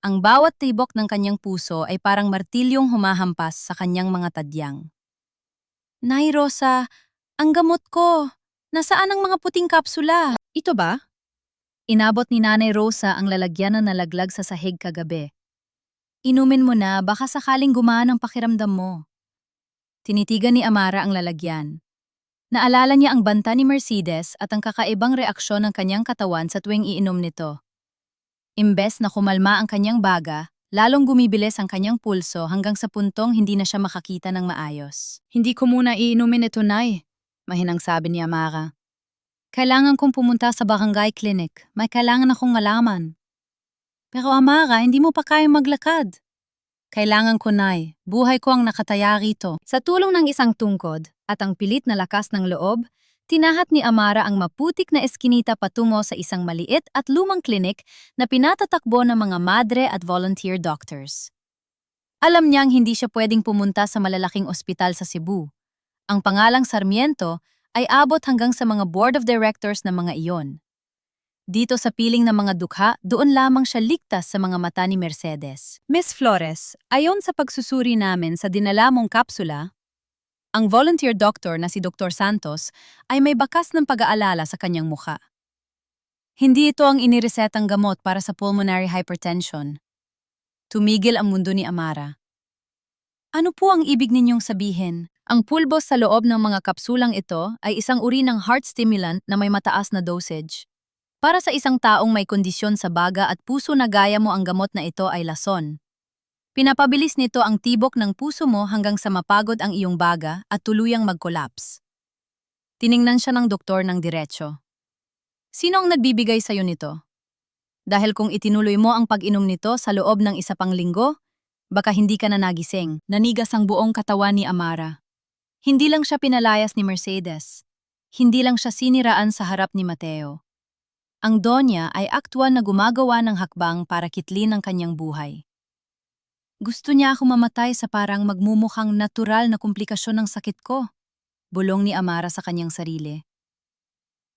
Ang bawat tibok ng kanyang puso ay parang martilyong humahampas sa kanyang mga tadyang. Nay Rosa, ang gamot ko. Nasaan ang mga puting kapsula? Ito ba? Inabot ni Nanay Rosa ang lalagyan na nalaglag sa sahig kagabi. Inumin mo na, baka sakaling gumaan ang pakiramdam mo. Tinitigan ni Amara ang lalagyan. Naalala niya ang banta ni Mercedes at ang kakaibang reaksyon ng kanyang katawan sa tuwing iinom nito. Imbes na kumalma ang kanyang baga, lalong gumibilis ang kanyang pulso hanggang sa puntong hindi na siya makakita ng maayos. Hindi ko muna iinumin ito, Nay, mahinang sabi ni Amara. Kailangan kong pumunta sa barangay clinic. May kailangan akong malaman. Pero Amara, hindi mo pa kayang maglakad. Kailangan ko, Nay. Buhay ko ang nakataya rito. Sa tulong ng isang tungkod at ang pilit na lakas ng loob, tinahat ni Amara ang maputik na eskinita patungo sa isang maliit at lumang klinik na pinatatakbo ng mga madre at volunteer doctors. Alam niyang hindi siya pwedeng pumunta sa malalaking ospital sa Cebu. Ang pangalang Sarmiento ay abot hanggang sa mga board of directors ng mga iyon. Dito sa piling ng mga dukha, doon lamang siya ligtas sa mga mata ni Mercedes. Miss Flores, ayon sa pagsusuri namin sa dinala mong kapsula, ang volunteer doctor na si Dr. Santos ay may bakas ng pag-aalala sa kanyang mukha. Hindi ito ang iniresetang gamot para sa pulmonary hypertension. Tumigil ang mundo ni Amara. Ano po ang ibig ninyong sabihin? Ang pulbos sa loob ng mga kapsulang ito ay isang uri ng heart stimulant na may mataas na dosage. Para sa isang taong may kondisyon sa baga at puso na gaya mo, ang gamot na ito ay lason. Pinapabilis nito ang tibok ng puso mo hanggang sa mapagod ang iyong baga at tuluyang mag-collapse. Tiningnan siya ng doktor ng diretsyo. Sino ang nagbibigay sa'yo nito? Dahil kung itinuloy mo ang pag-inom nito sa loob ng isa pang linggo, baka hindi ka na nagising. Nanigas ang buong katawan ni Amara. Hindi lang siya pinalayas ni Mercedes. Hindi lang siya siniraan sa harap ni Mateo. Ang Donya ay aktwal na gumagawa ng hakbang para kitlin ang kanyang buhay. Gusto niya ako mamatay sa parang magmumukhang natural na komplikasyon ng sakit ko. Bulong ni Amara sa kanyang sarili.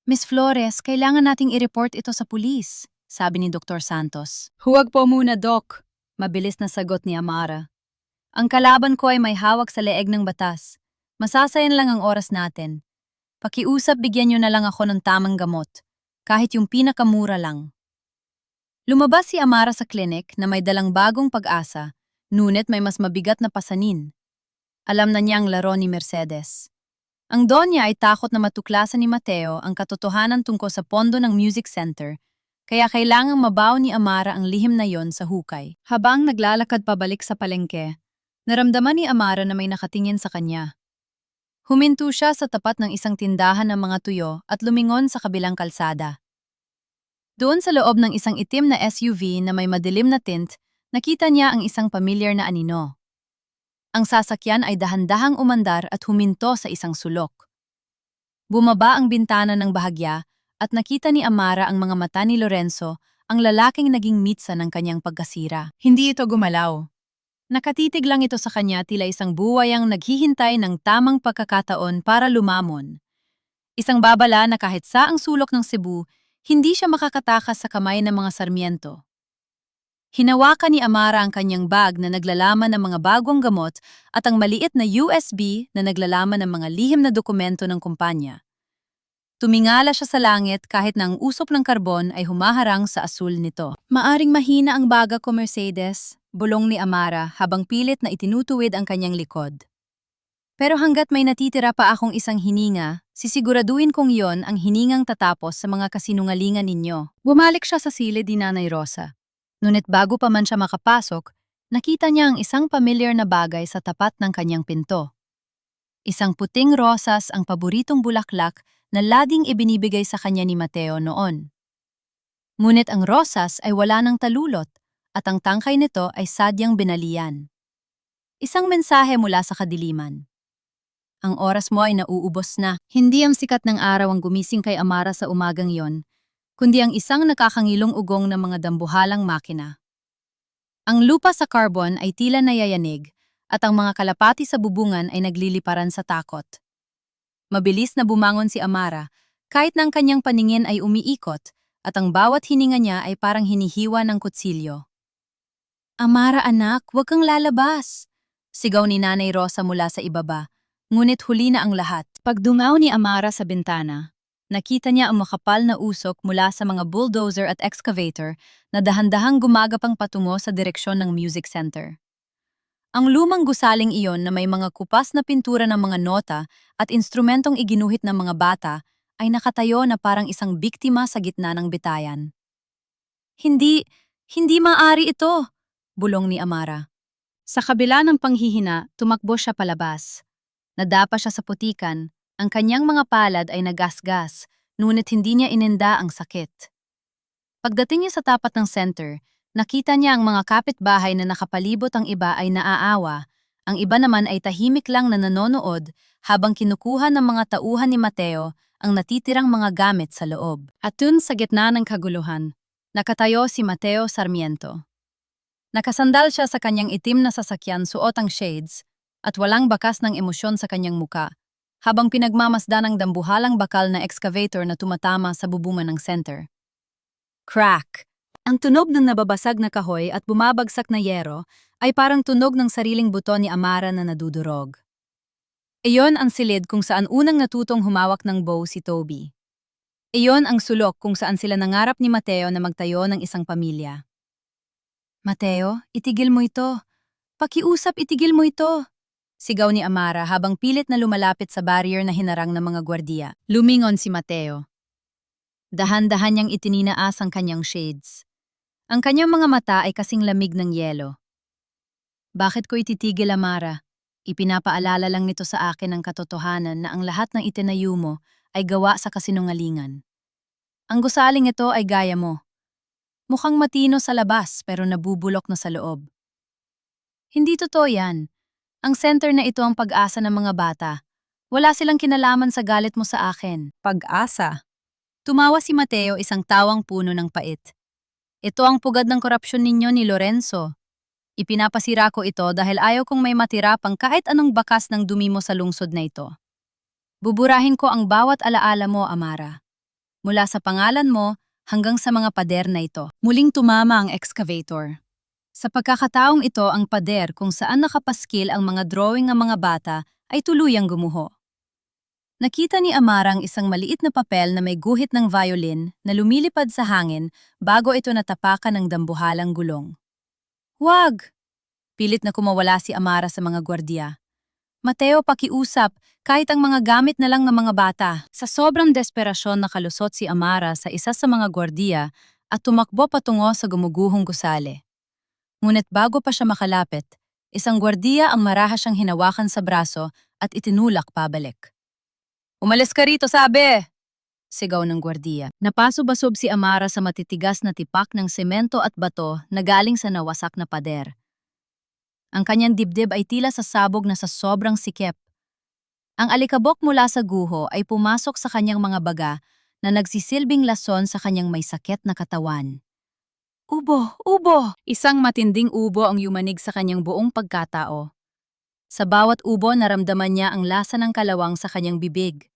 Miss Flores, kailangan nating i-report ito sa pulis, sabi ni Dr. Santos. Huwag po muna, Doc. Mabilis na sagot ni Amara. Ang kalaban ko ay may hawak sa leeg ng batas. Masasayan lang ang oras natin. Pakiusap bigyan niyo na lang ako ng tamang gamot, kahit yung pinakamura lang. Lumabas si Amara sa klinik na may dalang bagong pag-asa, ngunit may mas mabigat na pasanin. Alam na niya ang laro ni Mercedes. Ang Donya ay takot na matuklasan ni Mateo ang katotohanan tungkol sa pondo ng music center, kaya kailangang mabaw ni Amara ang lihim na yon sa hukay. Habang naglalakad pabalik sa palengke, naramdaman ni Amara na may nakatingin sa kanya. Huminto siya sa tapat ng isang tindahan ng mga tuyo at lumingon sa kabilang kalsada. Doon sa loob ng isang itim na SUV na may madilim na tint, nakita niya ang isang pamilyar na anino. Ang sasakyan ay dahan-dahang umandar at huminto sa isang sulok. Bumaba ang bintana ng bahagya at nakita ni Amara ang mga mata ni Lorenzo, ang lalaking naging mitsa ng kanyang pagkasira. Hindi ito gumalaw. Nakatitig lang ito sa kanya tila isang buwayang naghihintay ng tamang pagkakataon para lumamon. Isang babala na kahit sa ang sulok ng Cebu, hindi siya makakatakas sa kamay ng mga Sarmiento. Hinawakan ni Amara ang kanyang bag na naglalaman ng mga bagong gamot at ang maliit na USB na naglalaman ng mga lihim na dokumento ng kumpanya. Tumingala siya sa langit kahit na ang usok ng karbon ay humaharang sa asul nito. Maaring mahina ang baga ko, Mercedes, bulong ni Amara habang pilit na itinutuwid ang kanyang likod. Pero hanggat may natitira pa akong isang hininga, sisiguraduhin kong yon ang hiningang tatapos sa mga kasinungalingan ninyo. Bumalik siya sa silid ni Nanay Rosa. Ngunit bago pa man siya makapasok, nakita niya ang isang pamilyar na bagay sa tapat ng kanyang pinto. Isang puting rosas ang paboritong bulaklak na laging ibinibigay sa kanya ni Mateo noon. Ngunit ang rosas ay wala ng talulot at ang tangkay nito ay sadyang binalian. Isang mensahe mula sa kadiliman. Ang oras mo ay nauubos na. Hindi ang sikat ng araw ang gumising kay Amara sa umagang yon, kundi ang isang nakakangilong ugong ng mga dambuhalang makina. Ang lupa sa carbon ay tila nayayanig at ang mga kalapati sa bubungan ay nagliliparan sa takot. Mabilis na bumangon si Amara kahit na ang kanyang paningin ay umiikot at ang bawat hininga niya ay parang hinihiwa ng kutsilyo. Amara anak, huwag kang lalabas! Sigaw ni Nanay Rosa mula sa ibaba, ngunit huli na ang lahat. Pagdungaw ni Amara sa bintana, nakita niya ang makapal na usok mula sa mga bulldozer at excavator na dahan-dahang gumagapang patungo sa direksyon ng music center. Ang lumang gusaling iyon na may mga kupas na pintura ng mga nota at instrumentong iginuhit ng mga bata ay nakatayo na parang isang biktima sa gitna ng bitayan. Hindi maaari ito, bulong ni Amara. Sa kabila ng panghihina, tumakbo siya palabas. Nadapa siya sa putikan, ang kanyang mga palad ay nagasgas, ngunit hindi niya ininda ang sakit. Pagdating niya sa tapat ng center, nakita niya ang mga kapitbahay na nakapalibot, ang iba ay naaawa, ang iba naman ay tahimik lang na nanonood habang kinukuha ng mga tauhan ni Mateo ang natitirang mga gamit sa loob. At dun sa gitna ng kaguluhan, nakatayo si Mateo Sarmiento. Nakasandal siya sa kanyang itim na sasakyan, suot ang shades, at walang bakas ng emosyon sa kanyang muka, habang pinagmamasdan ng dambuhalang bakal na excavator na tumatama sa bubungan ng center. Crack! Ang tunog ng nababasag na kahoy at bumabagsak na yero ay parang tunog ng sariling buto ni Amara na nadudurog. Iyon ang silid kung saan unang natutong humawak ng bow si Toby. Iyon ang sulok kung saan sila nangarap ni Mateo na magtayo ng isang pamilya. Mateo, itigil mo ito. Pakiusap, itigil mo ito. Sigaw ni Amara habang pilit na lumalapit sa barrier na hinarang ng mga gwardiya. Lumingon si Mateo. Dahan-dahan niyang itininaas ang kanyang shades. Ang kanyang mga mata ay kasing lamig ng yelo. Bakit ko ititigil, Amara? Ipinapaalala lang nito sa akin ang katotohanan na ang lahat ng itinayo mo ay gawa sa kasinungalingan. Ang gusaling ito ay gaya mo. Mukhang matino sa labas pero nabubulok na sa loob. Hindi totoo yan. Ang center na ito ang pag-asa ng mga bata. Wala silang kinalaman sa galit mo sa akin. Pag-asa. Tumawa si Mateo, isang tawang puno ng pait. Ito ang pugad ng korupsyon ninyo ni Lorenzo. Ipinapasira ko ito dahil ayaw kong may matira pang kahit anong bakas ng dumi mo sa lungsod na ito. Buburahin ko ang bawat alaala mo, Amara. Mula sa pangalan mo hanggang sa mga pader na ito. Muling tumama ang excavator. Sa pagkakataong ito, ang pader kung saan nakapaskil ang mga drawing ng mga bata ay tuluyang gumuho. Nakita ni Amara ang isang maliit na papel na may guhit ng violin na lumilipad sa hangin bago ito natapakan ng dambuhalang gulong. Huwag! Pilit na kumawala si Amara sa mga gwardiya. Mateo, pakiusap, kahit ang mga gamit na lang ng mga bata. Sa sobrang desperasyon nakalusot si Amara sa isa sa mga gwardiya at tumakbo patungo sa gumuguhong gusali. Ngunit bago pa siya makalapit, isang gwardiya ang marahas siyang hinawakan sa braso at itinulak pabalik. Umalis ka rito, sabi! Sigaw ng gwardiya. Napasob-asob si Amara sa matitigas na tipak ng semento at bato na galing sa nawasak na pader. Ang kanyang dibdib ay tila sasabog na sa sobrang sikip. Ang alikabok mula sa guho ay pumasok sa kanyang mga baga na nagsisilbing lason sa kanyang may sakit na katawan. Ubo! Ubo! Isang matinding ubo ang yumanig sa kanyang buong pagkatao. Sa bawat ubo naramdaman niya ang lasa ng kalawang sa kanyang bibig.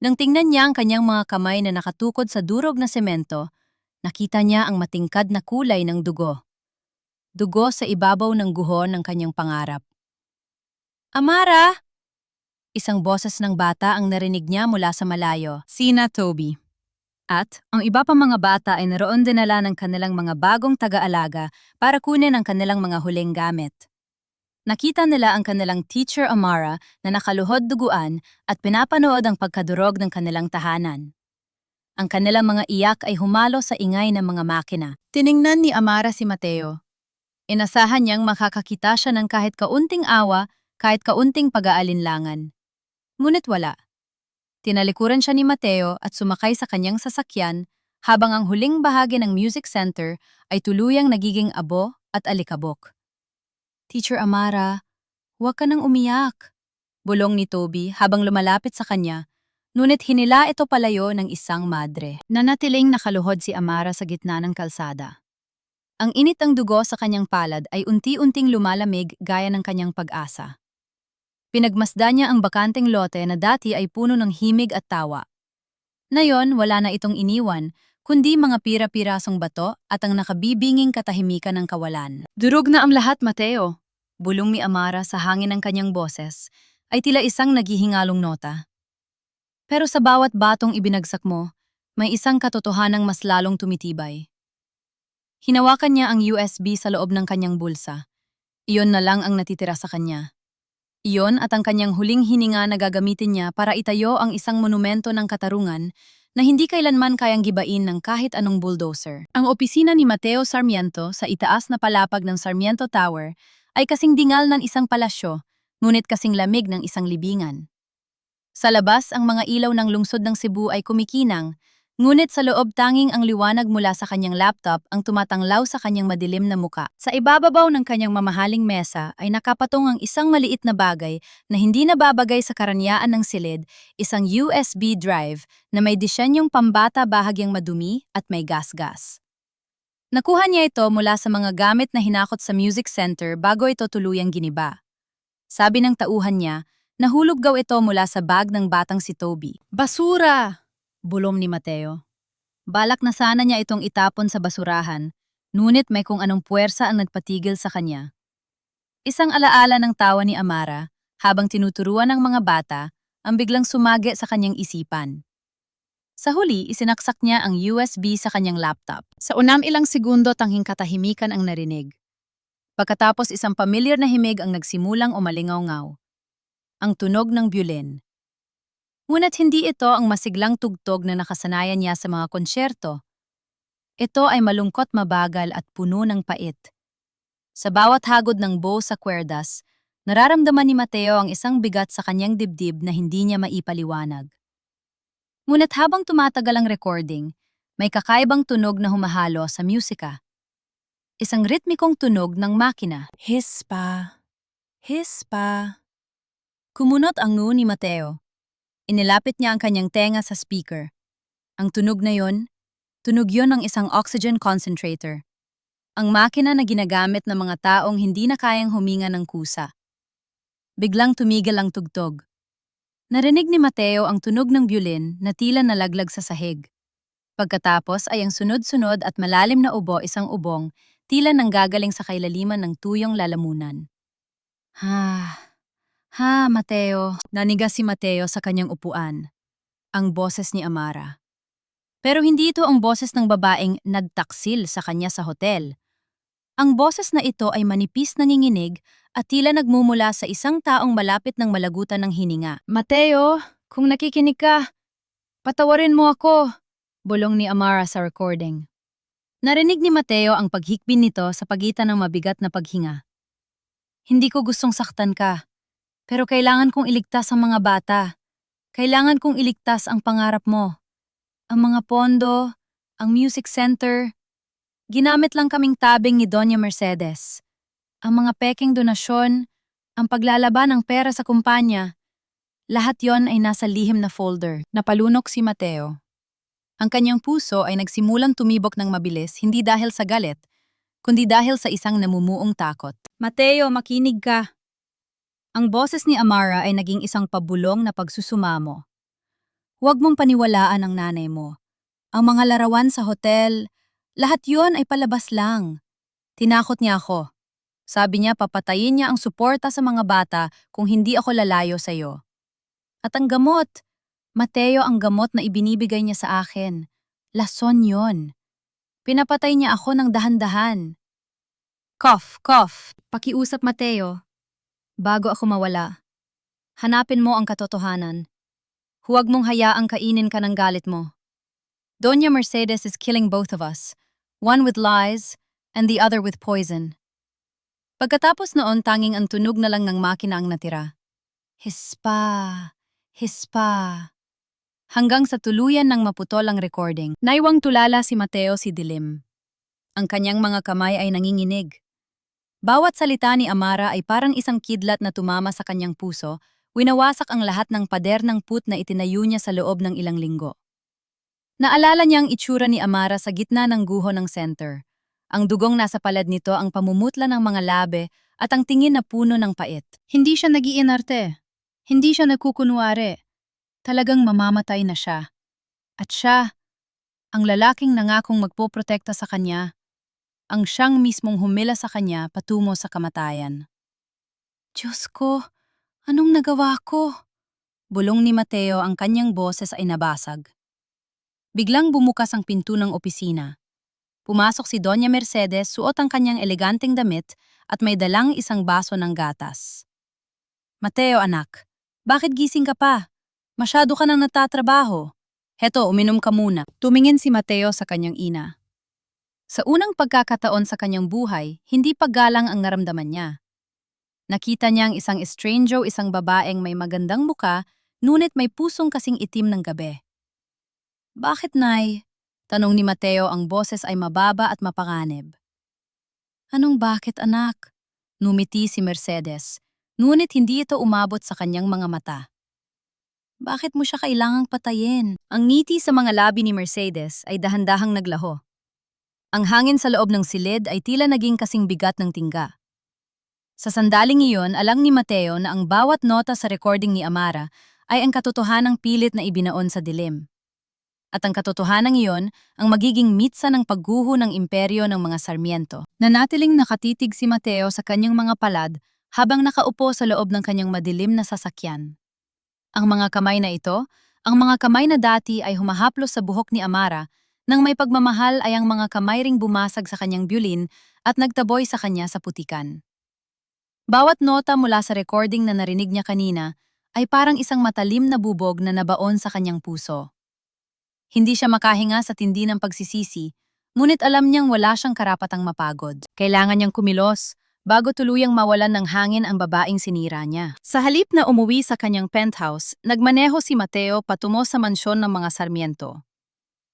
Nang tingnan niya ang kanyang mga kamay na nakatukod sa durog na semento, nakita niya ang matingkad na kulay ng dugo. Dugo sa ibabaw ng guho ng kanyang pangarap. Amara! Isang boses ng bata ang narinig niya mula sa malayo. Sina Toby. At ang iba pang mga bata ay naroon dinala ng kanilang mga bagong taga-alaga para kunin ang kanilang mga huling gamit. Nakita nila ang kanilang teacher Amara na nakaluhod duguan at pinapanood ang pagkadurog ng kanilang tahanan. Ang kanilang mga iyak ay humalo sa ingay ng mga makina. Tiningnan ni Amara si Mateo. Inasahan niyang makakakita siya ng kahit kaunting awa, kahit kaunting pag-aalinlangan. Ngunit wala. Tinalikuran siya ni Mateo at sumakay sa kanyang sasakyan habang ang huling bahagi ng music center ay tuluyang nagiging abo at alikabok. Teacher Amara, huwag ka nang umiyak, bulong ni Toby habang lumalapit sa kanya, ngunit hinila ito palayo ng isang madre. Nanatiling nakaluhod si Amara sa gitna ng kalsada. Ang init ng dugo sa kanyang palad ay unti-unting lumalamig gaya ng kanyang pag-asa. Pinagmasdan niya ang bakanteng lote na dati ay puno ng himig at tawa. Ngayon, wala na itong iniwan, kundi mga pira-pirasong bato at ang nakabibinging katahimikan ng kawalan. Durog na ang lahat, Mateo, bulong ni Amara sa hangin ng kanyang boses, ay tila isang naghihingalong nota. Pero sa bawat batong ibinagsak mo, may isang katotohanang mas lalong tumitibay. Hinawakan niya ang USB sa loob ng kanyang bulsa. Iyon na lang ang natitira sa kanya. Iyon at ang kanyang huling hininga na gagamitin niya para itayo ang isang monumento ng katarungan na hindi kailanman kayang gibain ng kahit anong bulldozer. Ang opisina ni Mateo Sarmiento sa itaas na palapag ng Sarmiento Tower ay kasing dingal ng isang palasyo, ngunit kasing lamig ng isang libingan. Sa labas, ang mga ilaw ng lungsod ng Cebu ay kumikinang, ngunit sa loob tanging ang liwanag mula sa kanyang laptop ang tumatanglaw sa kanyang madilim na muka. Sa ibababaw ng kanyang mamahaling mesa ay nakapatong ang isang maliit na bagay na hindi nababagay sa karanyaan ng silid, isang USB drive na may disenyong pambata bahagyang madumi at may gas-gas. Nakuha niya ito mula sa mga gamit na hinakot sa music center bago ito tuluyang giniba. Sabi ng tauhan niya, nahulog daw ito mula sa bag ng batang si Toby. Basura! Bulong ni Mateo. Balak na sana niya itong itapon sa basurahan, ngunit may kung anong puwersa ang nagpatigil sa kanya. Isang alaala ng tawa ni Amara, habang tinuturuan ng mga bata, ang biglang sumagi sa kanyang isipan. Sa huli, isinaksak niya ang USB sa kanyang laptop. Sa ilang segundo tanghing katahimikan ang narinig. Pagkatapos isang pamilyar na himig ang nagsimulang umalingaw-ngaw. Ang tunog ng biolin. Ngunit hindi ito ang masiglang tugtog na nakasanayan niya sa mga konsyerto. Ito ay malungkot, mabagal at puno ng pait. Sa bawat hagod ng bow sa kwerdas, nararamdaman ni Mateo ang isang bigat sa kanyang dibdib na hindi niya maipaliwanag. Ngunit habang tumatagal ang recording, may kakaibang tunog na humahalo sa musika. Isang ritmikong tunog ng makina. Hispa, hispa. Kumunot ang noo ni Mateo. Inilapit niya ang kanyang tenga sa speaker. Ang tunog na yon, tunog yon ng isang oxygen concentrator. Ang makina na ginagamit ng mga taong hindi na kayang huminga ng kusa. Biglang tumigil ang tugtog. Narinig ni Mateo ang tunog ng biolin na tila nalaglag sa sahig. Pagkatapos ay ang sunod-sunod at malalim na ubo isang ubong, tila nanggagaling sa kailaliman ng tuyong lalamunan. Mateo. Naniga si Mateo sa kanyang upuan. Ang boses ni Amara. Pero hindi ito ang boses ng babaeng nagtaksil sa kanya sa hotel. Ang boses na ito ay manipis nanginginig at tila nagmumula sa isang taong malapit ng malagutan ng hininga. Mateo, kung nakikinig ka, patawarin mo ako, bulong ni Amara sa recording. Narinig ni Mateo ang paghikbin nito sa pagitan ng mabigat na paghinga. Hindi ko gustong saktan ka, pero kailangan kong iligtas ang mga bata. Kailangan kong iligtas ang pangarap mo. Ang mga pondo, ang music center, ginamit lang kaming tabing ni Doña Mercedes. Ang mga peking donasyon, ang paglalaban ng pera sa kumpanya, lahat yon ay nasa lihim na folder. Napalunok si Mateo. Ang kanyang puso ay nagsimulang tumibok ng mabilis hindi dahil sa galit, kundi dahil sa isang namumuong takot. Mateo, makinig ka. Ang boses ni Amara ay naging isang pabulong na pagsusumamo. Huwag mong paniwalaan ang nanay mo. Ang mga larawan sa hotel, lahat yon ay palabas lang. Tinakot niya ako. Sabi niya papatayin niya ang suporta sa mga bata kung hindi ako lalayo sa iyo. At ang gamot, Mateo, ang gamot na ibinibigay niya sa akin. Lason yon. Pinapatay niya ako ng dahan-dahan. Cough. Pakiusap, Mateo. Bago ako mawala, hanapin mo ang katotohanan. Huwag mong hayaang kainin ka ng galit mo. Doña Mercedes is killing both of us, one with lies and the other with poison. Pagkatapos noon, tanging ang tunog na lang ng makina ang natira. Hispa. Hanggang sa tuluyan ng maputol ang recording. Naiwang tulala si Mateo si dilim. Ang kanyang mga kamay ay nanginginig. Bawat salita ni Amara ay parang isang kidlat na tumama sa kanyang puso, winawasak ang lahat ng pader ng put na itinayo niya sa loob ng ilang linggo. Naalala niya ang itsura ni Amara sa gitna ng guho ng center. Ang dugong nasa palad nito ang pamumutla ng mga labe at ang tingin na puno ng pait. Hindi siya nag-iinarte. Hindi siya nagkukunwari. Talagang mamamatay na siya. At siya, ang lalaking nangakong magpoprotekta sa kanya, ang siyang mismong humila sa kanya patungo sa kamatayan. Diyos ko, anong nagawa ko? Bulong ni Mateo, ang kanyang boses ay nabasag. Biglang bumukas ang pinto ng opisina. Pumasok si Doña Mercedes, suot ang kanyang eleganteng damit at may dalang isang baso ng gatas. Mateo, anak, bakit gising ka pa? Masyado ka nang natatrabaho. Heto, uminom ka muna. Tumingin si Mateo sa kanyang ina. Sa unang pagkakataon sa kanyang buhay, hindi paggalang ang naramdaman niya. Nakita niya ang isang estrange, isang babaeng may magandang muka, ngunit may pusong kasing itim ng gabi. Bakit, Nay? Tanong ni Mateo, ang boses ay mababa at mapanganib. Anong bakit, anak? Numiti si Mercedes, ngunit hindi ito umabot sa kanyang mga mata. Bakit mo siya kailangang patayin? Ang ngiti sa mga labi ni Mercedes ay dahan-dahang naglaho. Ang hangin sa loob ng silid ay tila naging kasing bigat ng tingga. Sa sandaling iyon, alam ni Mateo na ang bawat nota sa recording ni Amara ay ang katotohanang pilit na ibinaon sa dilim. At ang katotohanan iyon ang magiging mitsa ng pagguho ng imperyo ng mga Sarmiento. Nanatiling nakatitig si Mateo sa kanyang mga palad habang nakaupo sa loob ng kanyang madilim na sasakyan. Ang mga kamay na ito, ang mga kamay na dati ay humahaplos sa buhok ni Amara, nang may pagmamahal ay ang mga kamay ring bumasag sa kanyang biolin at nagtaboy sa kanya sa putikan. Bawat nota mula sa recording na narinig niya kanina ay parang isang matalim na bubog na nabaon sa kanyang puso. Hindi siya makahinga sa tindi ng pagsisisi, ngunit alam niyang wala siyang karapatang mapagod. Kailangan niyang kumilos, bago tuluyang mawalan ng hangin ang babaeng sinira niya. Sa halip na umuwi sa kanyang penthouse, nagmaneho si Mateo patungo sa mansyon ng mga Sarmiento.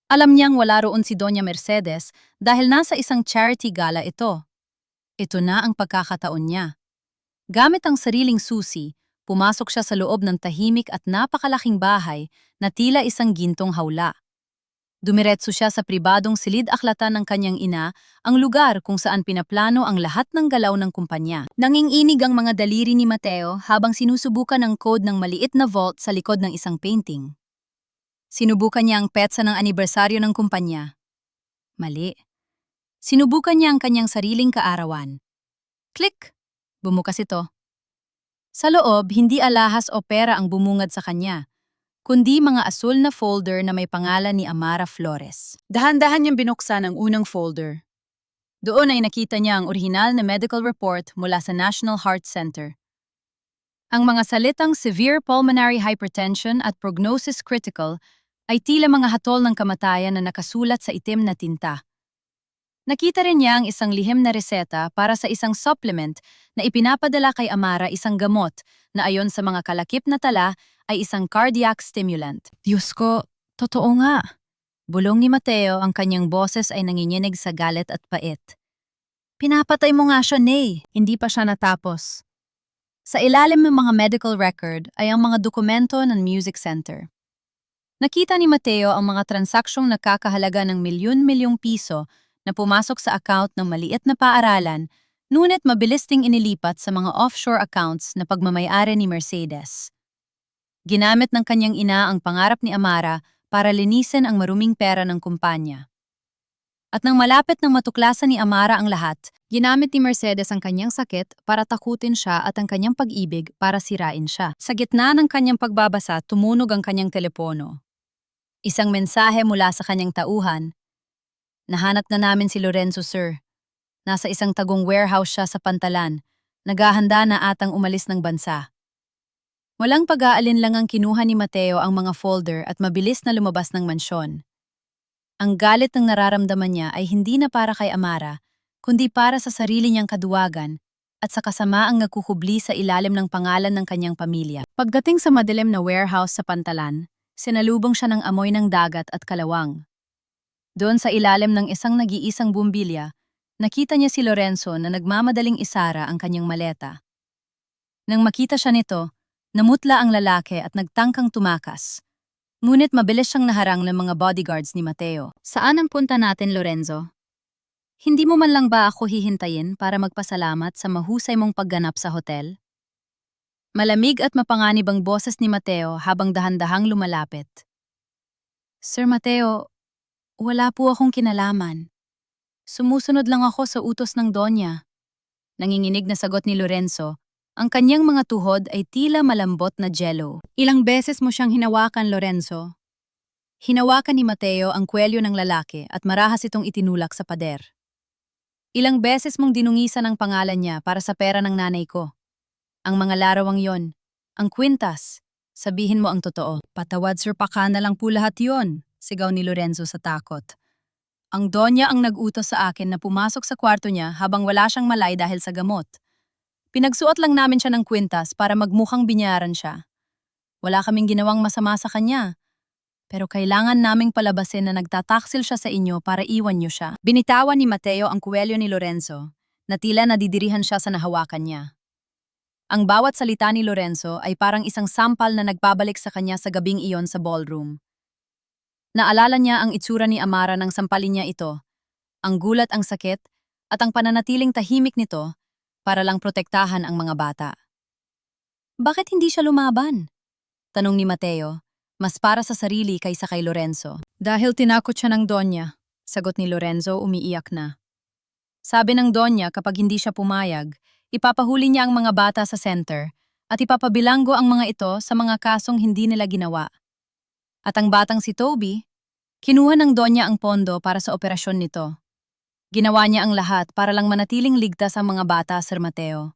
Alam niyang wala roon si Doña Mercedes dahil nasa isang charity gala ito. Ito na ang pagkakataon niya. Gamit ang sariling susi, pumasok siya sa loob ng tahimik at napakalaking bahay na tila isang gintong hawla. Dumiretso siya sa pribadong silid-aklatan ng kanyang ina, ang lugar kung saan pinaplano ang lahat ng galaw ng kumpanya. Nanginginig ang mga daliri ni Mateo habang sinusubukan ang code ng maliit na vault sa likod ng isang painting. Sinubukan niya ang petsa ng anibersaryo ng kumpanya. Mali. Sinubukan niya ang kanyang sariling kaarawan. Click! Bumukas ito. Sa loob, hindi alahas o pera ang bumungad sa kanya, kundi mga asul na folder na may pangalan ni Amara Flores. Dahan-dahan niyang binuksan ang unang folder. Doon ay nakita niya ang orihinal na medical report mula sa National Heart Center. Ang mga salitang severe pulmonary hypertension at prognosis critical ay tila mga hatol ng kamatayan na nakasulat sa itim na tinta. Nakita rin niya ang isang lihim na reseta para sa isang supplement na ipinapadala kay Amara, isang gamot na ayon sa mga kalakip na tala ay isang cardiac stimulant. Diyos ko, totoo nga. Bulong ni Mateo, ang kanyang boses ay nanginginig sa galit at pait. Pinapatay mo nga siya, Nay. Hindi pa siya natapos. Sa ilalim ng mga medical record ay ang mga dokumento ng music center. Nakita ni Mateo ang mga transaksyong nakakahalaga ng milyon-milyong piso na pumasok sa account ng maliit na paaralan, ngunit mabilis ding inilipat sa mga offshore accounts na pagmamayari ni Mercedes. Ginamit ng kanyang ina ang pangarap ni Amara para linisin ang maruming pera ng kumpanya. At nang malapit ng matuklasan ni Amara ang lahat, ginamit ni Mercedes ang kanyang sakit para takutin siya at ang kanyang pag-ibig para sirain siya. Sa gitna ng kanyang pagbabasa, tumunog ang kanyang telepono. Isang mensahe mula sa kanyang tauhan. Nahanap na namin si Lorenzo, sir. Nasa isang tagong warehouse siya sa Pantalan. Naghahanda na atang umalis ng bansa. Walang pag-aalinlangang kinuha ni Mateo ang mga folder at mabilis na lumabas ng mansyon. Ang galit ng nararamdaman niya ay hindi na para kay Amara, kundi para sa sarili niyang kaduwagan at sa kasamaang nagkukubli sa ilalim ng pangalan ng kanyang pamilya. Pagdating sa madilim na warehouse sa Pantalan, sinalubong siya ng amoy ng dagat at kalawang. Doon sa ilalim ng isang nag-iisang bumbilya, nakita niya si Lorenzo na nagmamadaling isara ang kanyang maleta. Nang makita siya nito, namutla ang lalaki at nagtangkang tumakas. Ngunit mabilis siyang naharang ng mga bodyguards ni Mateo. Saan ang punta natin, Lorenzo? Hindi mo man lang ba ako hihintayin para magpasalamat sa mahusay mong pagganap sa hotel? Malamig at mapanganib ang boses ni Mateo habang dahan-dahang lumalapit. Sir Mateo, wala po akong kinalaman. Sumusunod lang ako sa utos ng Donya. Nanginginig na sagot ni Lorenzo. Ang kanyang mga tuhod ay tila malambot na jello. Ilang beses mo siyang hinawakan, Lorenzo? Hinawakan ni Mateo ang kwelyo ng lalaki at marahas itong itinulak sa pader. Ilang beses mong dinungisan ang pangalan niya para sa pera ng nanay ko. Ang mga larawang yon, ang kwintas, sabihin mo ang totoo. Patawad, sir, paka na lang po lahat yon. Sigaw ni Lorenzo sa takot. Ang Donya ang nag-utos sa akin na pumasok sa kwarto niya habang wala siyang malay dahil sa gamot. Pinagsuot lang namin siya ng kwintas para magmukhang binyaran siya. Wala kaming ginawang masama sa kanya. Pero kailangan naming palabasin na nagtataksil siya sa inyo para iwan niyo siya. Binitawan ni Mateo ang kuwelyo ni Lorenzo, na tila nadidirihan siya sa nahawakan niya. Ang bawat salita ni Lorenzo ay parang isang sampal na nagbabalik sa kanya sa gabing iyon sa ballroom. Naalala niya ang itsura ni Amara nang sampalin niya ito, ang gulat, ang sakit, at ang pananatiling tahimik nito para lang protektahan ang mga bata. Bakit hindi siya lumaban? Tanong ni Mateo, mas para sa sarili kaysa kay Lorenzo. Dahil tinakot siya ng Donya, sagot ni Lorenzo, umiiyak na. Sabi ng Donya kapag hindi siya pumayag, ipapahuli niya ang mga bata sa center at ipapabilanggo ang mga ito sa mga kasong hindi nila ginawa. At ang batang si Toby, kinuha ng Donya ang pondo para sa operasyon nito. Ginawa niya ang lahat para lang manatiling ligtas ang mga bata, Sir Mateo.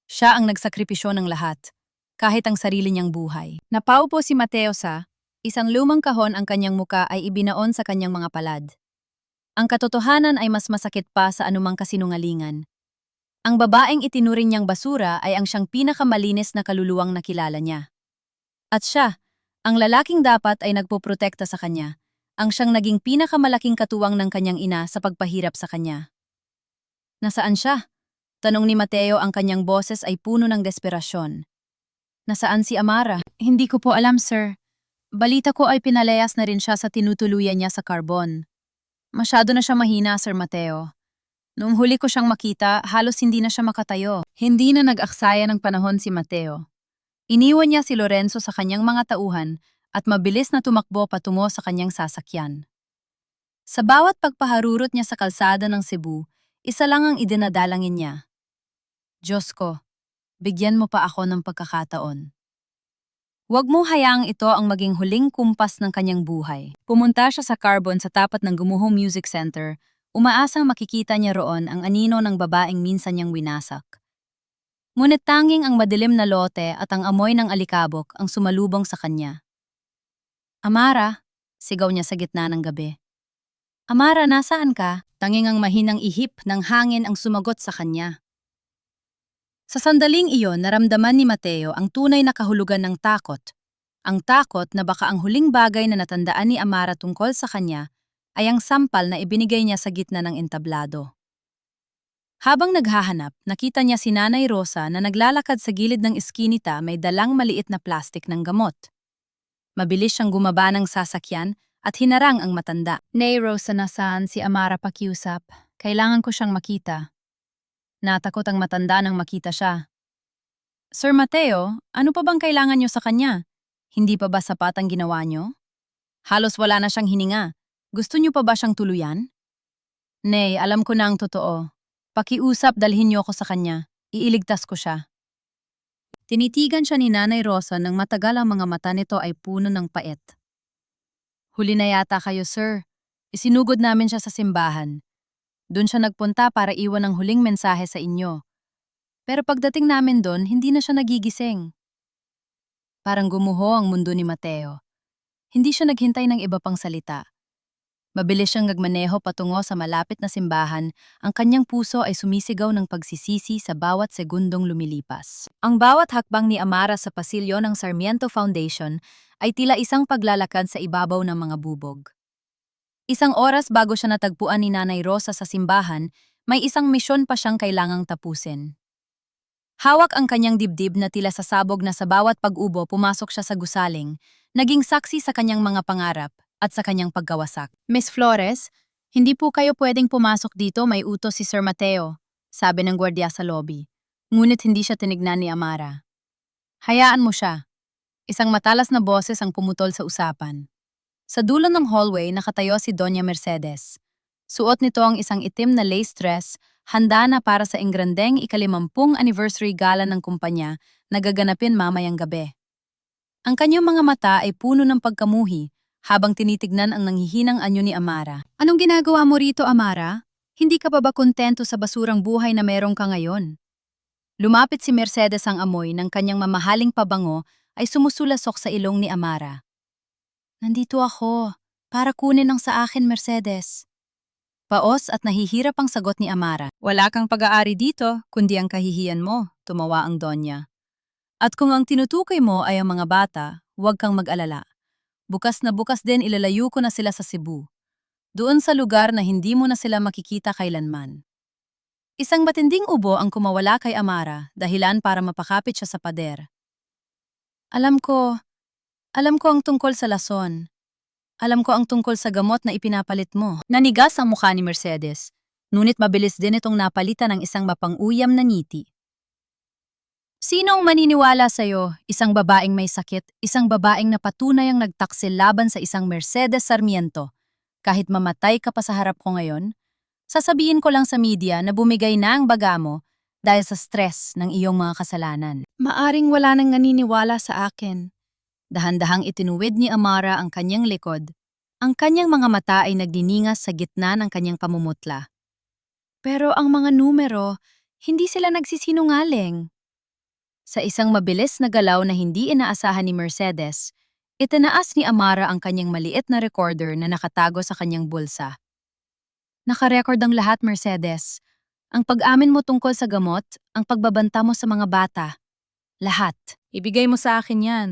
Siya ang nagsakripisyo ng lahat, kahit ang sarili niyang buhay. Napaupo si Mateo sa isang lumang kahon, ang kanyang muka ay ibinaon sa kanyang mga palad. Ang katotohanan ay mas masakit pa sa anumang kasinungalingan. Ang babaeng itinuring niyang basura ay ang siyang pinakamalinis na kaluluwang nakilala niya. At siya, ang lalaking dapat ay nagpoprotekta sa kanya, ang siyang naging pinakamalaking katuwang ng kanyang ina sa pagpahirap sa kanya. Nasaan siya? Tanong ni Mateo, ang kanyang boses ay puno ng desperasyon. Nasaan si Amara? Hindi ko po alam, sir. Balita ko ay pinalayas na rin siya sa tinutuluyan niya sa Carbon. Masyado na siya mahina, Sir Mateo. Noong huli ko siyang makita, halos hindi na siya makatayo. Hindi na nag-aksaya ng panahon si Mateo. Iniwan niya si Lorenzo sa kanyang mga tauhan at mabilis na tumakbo patungo sa kanyang sasakyan. Sa bawat pagpaharurot niya sa kalsada ng Cebu, isa lang ang idinadalangin niya. Diyos ko, bigyan mo pa ako ng pagkakataon. Huwag mo hayaang ito ang maging huling kumpas ng kanyang buhay. Pumunta siya sa Carbon sa tapat ng Gumuho Music Center, umaasang makikita niya roon ang anino ng babaeng minsan niyang winasak. Ngunit tanging ang madilim na lote at ang amoy ng alikabok ang sumalubong sa kanya. Amara, sigaw niya sa gitna ng gabi. Amara, nasaan ka? Tanging ang mahinang ihip ng hangin ang sumagot sa kanya. Sa sandaling iyon, naramdaman ni Mateo ang tunay na kahulugan ng takot. Ang takot na baka ang huling bagay na natandaan ni Amara tungkol sa kanya ay ang sampal na ibinigay niya sa gitna ng entablado. Habang naghahanap, nakita niya si Nanay Rosa na naglalakad sa gilid ng iskinita, may dalang maliit na plastik ng gamot. Mabilis siyang gumaba ng sasakyan at hinarang ang matanda. Nay Rosa, nasaan si Amara pakiusap? Kailangan ko siyang makita. Natakot ang matanda nang makita siya. Sir Mateo, ano pa bang kailangan niyo sa kanya? Hindi pa ba sapat ang ginawa niyo? Halos wala na siyang hininga. Gusto niyo pa ba siyang tuluyan? Nay, alam ko na ang totoo. Pakiusap, dalhin niyo ako sa kanya. Iiligtas ko siya. Tinitigan siya ni Nanay Rosa nang matagal ang mga mata nito ay puno ng pait. Huli na yata kayo, sir. Isinugod namin siya sa simbahan. Doon siya nagpunta para iwan ang huling mensahe sa inyo. Pero pagdating namin doon, hindi na siya nagigising. Parang gumuho ang mundo ni Mateo. Hindi siya naghintay ng iba pang salita. Mabilis siyang nagmaneho patungo sa malapit na simbahan, ang kanyang puso ay sumisigaw ng pagsisisi sa bawat segundong lumilipas. Ang bawat hakbang ni Amara sa pasilyo ng Sarmiento Foundation ay tila isang paglalakad sa ibabaw ng mga bubog. Isang oras bago siya natagpuan ni Nanay Rosa sa simbahan, may isang misyon pa siyang kailangang tapusin. Hawak ang kanyang dibdib na tila sasabog na sa bawat pag-ubo, pumasok siya sa gusaling, naging saksi sa kanyang mga pangarap at sa kanyang pagkawasak. Miss Flores, hindi po kayo pwedeng pumasok dito, may utos si Sir Mateo, sabi ng gwardiya sa lobby. Ngunit hindi siya tinignan ni Amara. Hayaan mo siya. Isang matalas na boses ang pumutol sa usapan. Sa dulo ng hallway, nakatayo si Doña Mercedes. Suot nito ang isang itim na lace dress, handa na para sa engrandeng ika-50 anniversary gala ng kumpanya na gaganapin mamayang gabi. Ang kanyang mga mata ay puno ng pagkamuhi habang tinitignan ang nanghihinang anyo ni Amara. Anong ginagawa mo rito, Amara? Hindi ka pa ba kontento sa basurang buhay na meron ka ngayon? Lumapit si Mercedes, ang amoy ng kanyang mamahaling pabango ay sumusulasok sa ilong ni Amara. Nandito ako, para kunin ang sa akin, Mercedes. Paos at nahihirap ang sagot ni Amara. Wala kang pag-aari dito, kundi ang kahihiyan mo, tumawa ang Donya. At kung ang tinutukoy mo ay ang mga bata, huwag kang mag-alala. Bukas na bukas din ilalayo ko na sila sa Cebu. Doon sa lugar na hindi mo na sila makikita kailanman. Isang matinding ubo ang kumawala kay Amara, dahilan para mapakapit siya sa pader. Alam ko ang tungkol sa lason. Alam ko ang tungkol sa gamot na ipinapalit mo. Nanigas ang mukha ni Mercedes, ngunit mabilis din itong napalitan ng isang mapang-uyam na ngiti. Sino ang maniniwala sa'yo? Isang babaeng may sakit, isang babaeng na patunay ang nagtaksil laban sa isang Mercedes Sarmiento. Kahit mamatay ka pa sa harap ko ngayon, sasabihin ko lang sa media na bumigay na ang baga mo dahil sa stress ng iyong mga kasalanan. Maaring wala nang naniniwala sa akin. Dahan-dahang itinuwid ni Amara ang kanyang likod. Ang kanyang mga mata ay nagdiningas sa gitna ng kanyang pamumutla. Pero ang mga numero, hindi sila nagsisinungaling. Sa isang mabilis na galaw na hindi inaasahan ni Mercedes, itinaas ni Amara ang kanyang maliit na recorder na nakatago sa kanyang bulsa. Nakarecord ang lahat, Mercedes. Ang pag-amin mo tungkol sa gamot, ang pagbabanta mo sa mga bata. Lahat. Ibigay mo sa akin yan.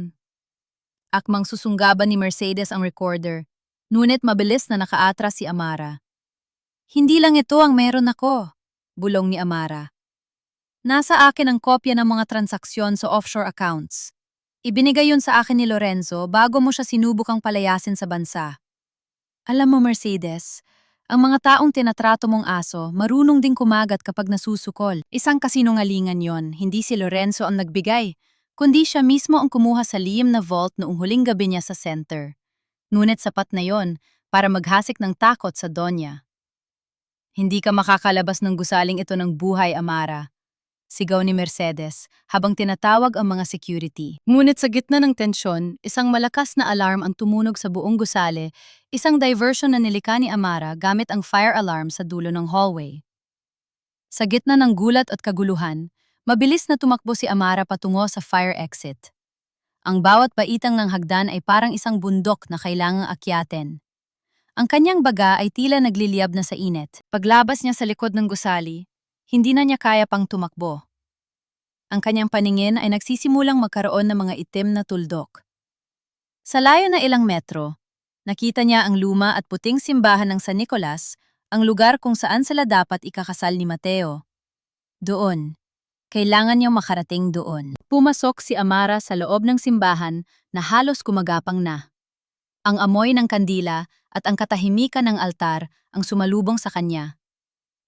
Akmang susunggaban ni Mercedes ang recorder. Ngunit mabilis na nakaatras si Amara. Hindi lang ito ang meron ako, bulong ni Amara. Nasa akin ang kopya ng mga transaksyon sa offshore accounts. Ibinigay yun sa akin ni Lorenzo bago mo siya sinubukang palayasin sa bansa. Alam mo, Mercedes, ang mga taong tinatrato mong aso marunong ding kumagat kapag nasusukol. Isang kasinungalingan yon, hindi si Lorenzo ang nagbigay, kundi siya mismo ang kumuha sa lihim na vault noong huling gabi niya sa center. Ngunit sapat na yon para maghasik ng takot sa Donya. Hindi ka makakalabas ng gusaling ito ng buhay, Amara. Sigaw ni Mercedes habang tinatawag ang mga security. Ngunit sa gitna ng tensyon, isang malakas na alarm ang tumunog sa buong gusali, isang diversion na nilikha ni Amara gamit ang fire alarm sa dulo ng hallway. Sa gitna ng gulat at kaguluhan, mabilis na tumakbo si Amara patungo sa fire exit. Ang bawat paitang ng hagdan ay parang isang bundok na kailangang akyatin. Ang kanyang baga ay tila nagliliyab na sa init. Paglabas niya sa likod ng gusali, hindi na niya kaya pang tumakbo. Ang kanyang paningin ay nagsisimulang magkaroon ng mga itim na tuldok. Sa layo na ilang metro, nakita niya ang luma at puting simbahan ng San Nicolas, ang lugar kung saan sila dapat ikakasal ni Mateo. Doon. Kailangan niyang makarating doon. Pumasok si Amara sa loob ng simbahan na halos kumagapang na. Ang amoy ng kandila at ang katahimikan ng altar ang sumalubong sa kanya.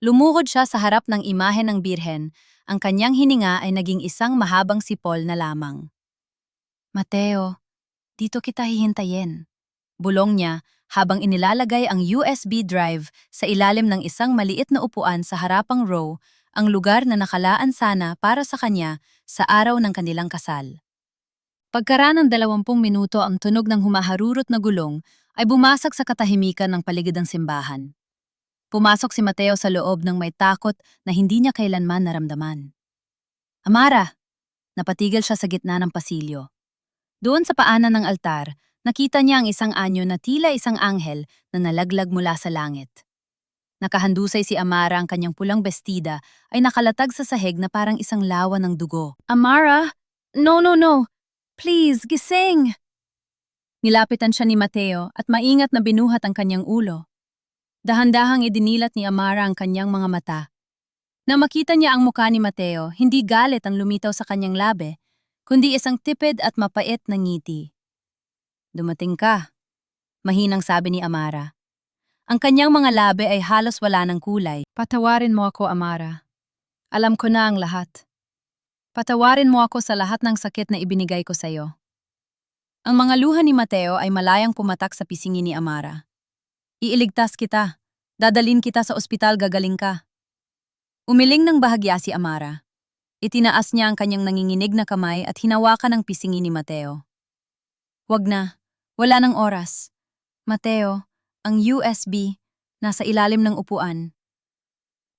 Lumuhod siya sa harap ng imahe ng Birhen, ang kanyang hininga ay naging isang mahabang sipol na lamang. Mateo, dito kita hihintayin. Bulong niya habang inilalagay ang USB drive sa ilalim ng isang maliit na upuan sa harapang row, ang lugar na nakalaan sana para sa kanya sa araw ng kanilang kasal. Pagkaraan ng 20 minuto ang tunog ng humaharurot na gulong ay bumasag sa katahimikan ng paligid ng simbahan. Pumasok si Mateo sa loob ng may takot na hindi niya kailanman naramdaman. Amara! Napatigil siya sa gitna ng pasilyo. Doon sa paanan ng altar, nakita niya ang isang anyo na tila isang anghel na nalaglag mula sa langit. Nakahandusay si Amara, ang kanyang pulang bestida ay nakalatag sa sahig na parang isang lawa ng dugo. Amara! No, no, no! Please, gising! Nilapitan siya ni Mateo at maingat na binuhat ang kanyang ulo. Dahan-dahang idinilat ni Amara ang kanyang mga mata. Nang makita niya ang mukha ni Mateo, hindi galit ang lumitaw sa kanyang labi, kundi isang tipid at mapait na ngiti. Dumating ka, mahinang sabi ni Amara. Ang kanyang mga labi ay halos wala ng kulay. Patawarin mo ako, Amara. Alam ko na ang lahat. Patawarin mo ako sa lahat ng sakit na ibinigay ko sa iyo. Ang mga luha ni Mateo ay malayang pumatak sa pisngi ni Amara. Iiligtas kita. Dadalin kita sa ospital, gagaling ka. Umiling ng bahagya si Amara. Itinaas niya ang kanyang nanginginig na kamay at hinawakan ang pisngi ni Mateo. Wag na. Wala ng oras. Mateo, ang USB, nasa ilalim ng upuan.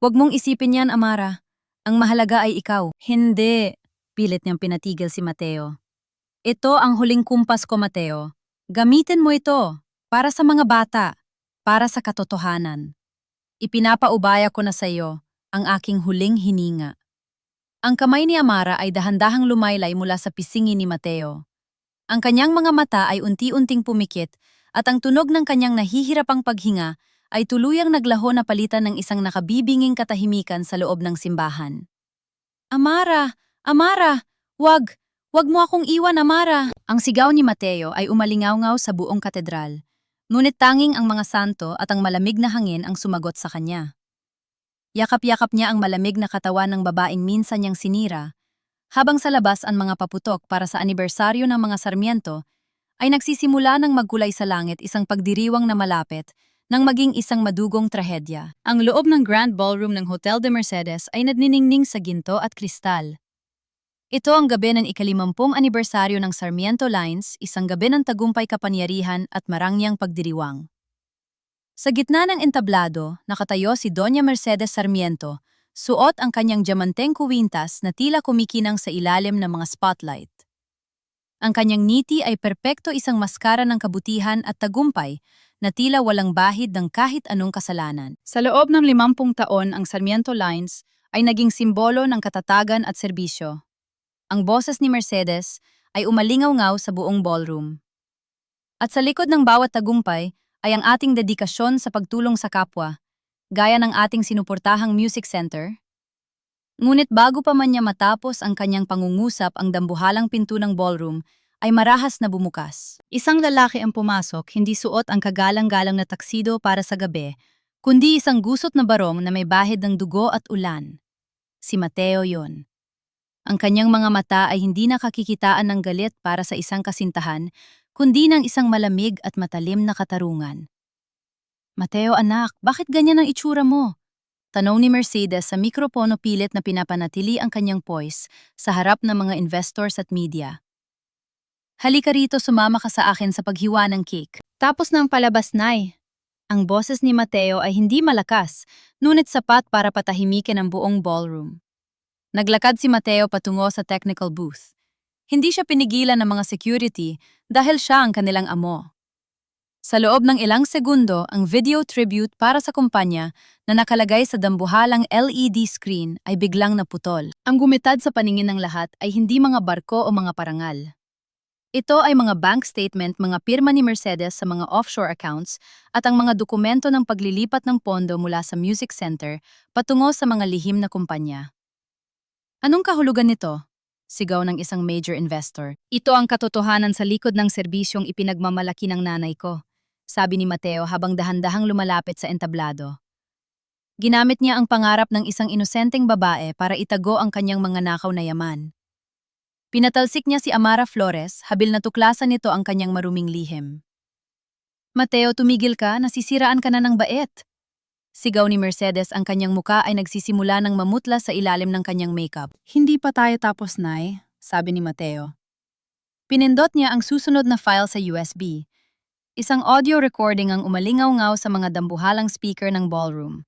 Wag mong isipin yan, Amara. Ang mahalaga ay ikaw. Hindi, pilit niyang pinatigil si Mateo. Ito ang huling kumpas ko, Mateo. Gamitin mo ito para sa mga bata, para sa katotohanan. Ipinapaubaya ko na sa iyo ang aking huling hininga. Ang kamay ni Amara ay dahan-dahang lumaylay mula sa pisngi ni Mateo. Ang kanyang mga mata ay unti-unting pumikit at ang tunog ng kanyang nahihirapang paghinga ay tuluyang naglaho na palitan ng isang nakabibinging katahimikan sa loob ng simbahan. Amara! Amara! Wag! Wag mo akong iwan, Amara! Ang sigaw ni Mateo ay umalingaw-ngaw sa buong katedral. Ngunit tanging ang mga santo at ang malamig na hangin ang sumagot sa kanya. Yakap-yakap niya ang malamig na katawan ng babaeng minsan niyang sinira, habang sa labas ang mga paputok para sa anibersaryo ng mga Sarmiento ay nagsisimula ng magkulay sa langit, isang pagdiriwang na malapit nang maging isang madugong trahedya. Ang loob ng Grand Ballroom ng Hotel de Mercedes ay nagniningning sa ginto at kristal. Ito ang gabi ng ika-50 anibersaryo ng Sarmiento Lines, isang gabi ng tagumpay, kapangyarihan at marangyang pagdiriwang. Sa gitna ng entablado, nakatayo si Doña Mercedes Sarmiento, suot ang kanyang diamanteng kuwintas na tila kumikinang sa ilalim ng mga spotlight. Ang kanyang ngiti ay perpekto, isang maskara ng kabutihan at tagumpay na tila walang bahid ng kahit anong kasalanan. Sa loob ng 50 taon, ang Sarmiento Lines ay naging simbolo ng katatagan at serbisyo. Ang boses ni Mercedes ay umalingaw-ngaw sa buong ballroom. At sa likod ng bawat tagumpay ay ang ating dedikasyon sa pagtulong sa kapwa, gaya ng ating sinuportahang music center. Ngunit bago pa man niya matapos ang kanyang pangungusap, ang dambuhalang pinto ng ballroom ay marahas na bumukas. Isang lalaki ang pumasok, hindi suot ang kagalang-galang na taksido para sa gabi, kundi isang gusot na barong na may bahid ng dugo at ulan. Si Mateo yon. Ang kanyang mga mata ay hindi nakakikitaan ng galit para sa isang kasintahan, kundi ng isang malamig at matalim na katarungan. "Mateo anak, bakit ganyan ang itsura mo?" Tanong ni Mercedes sa mikropono, pilit na pinapanatili ang kanyang poise sa harap ng mga investors at media. "Halika rito, sumama ka sa akin sa paghiwa ng cake." Tapos ng palabas, Nay. Ang boses ni Mateo ay hindi malakas, ngunit sapat para patahimikin ang buong ballroom. Naglakad si Mateo patungo sa technical booth. Hindi siya pinigilan ng mga security dahil siya ang kanilang amo. Sa loob ng ilang segundo, ang video tribute para sa kumpanya na nakalagay sa dambuhalang LED screen ay biglang naputol. Ang gumitad sa paningin ng lahat ay hindi mga barko o mga parangal. Ito ay mga bank statement, mga pirma ni Mercedes sa mga offshore accounts at ang mga dokumento ng paglilipat ng pondo mula sa music center patungo sa mga lihim na kumpanya. "Anong kahulugan nito?" Sigaw ng isang major investor. "Ito ang katotohanan sa likod ng serbisyong ipinagmamalaki ng nanay ko," sabi ni Mateo habang dahan-dahang lumalapit sa entablado. Ginamit niya ang pangarap ng isang inosenteng babae para itago ang kanyang mga nakaw na yaman. Pinatalsik niya si Amara Flores, habil na tuklasan nito ang kanyang maruming lihim. "Mateo, tumigil ka, nasisiraan ka na ng bait." Sigaw ni Mercedes, ang kanyang muka ay nagsisimula ng mamutla sa ilalim ng kanyang makeup. "Hindi pa tayo tapos, Nay," sabi ni Mateo. Pinindot niya ang susunod na file sa USB. Isang audio recording ang umalingaw-ngaw sa mga dambuhalang speaker ng ballroom.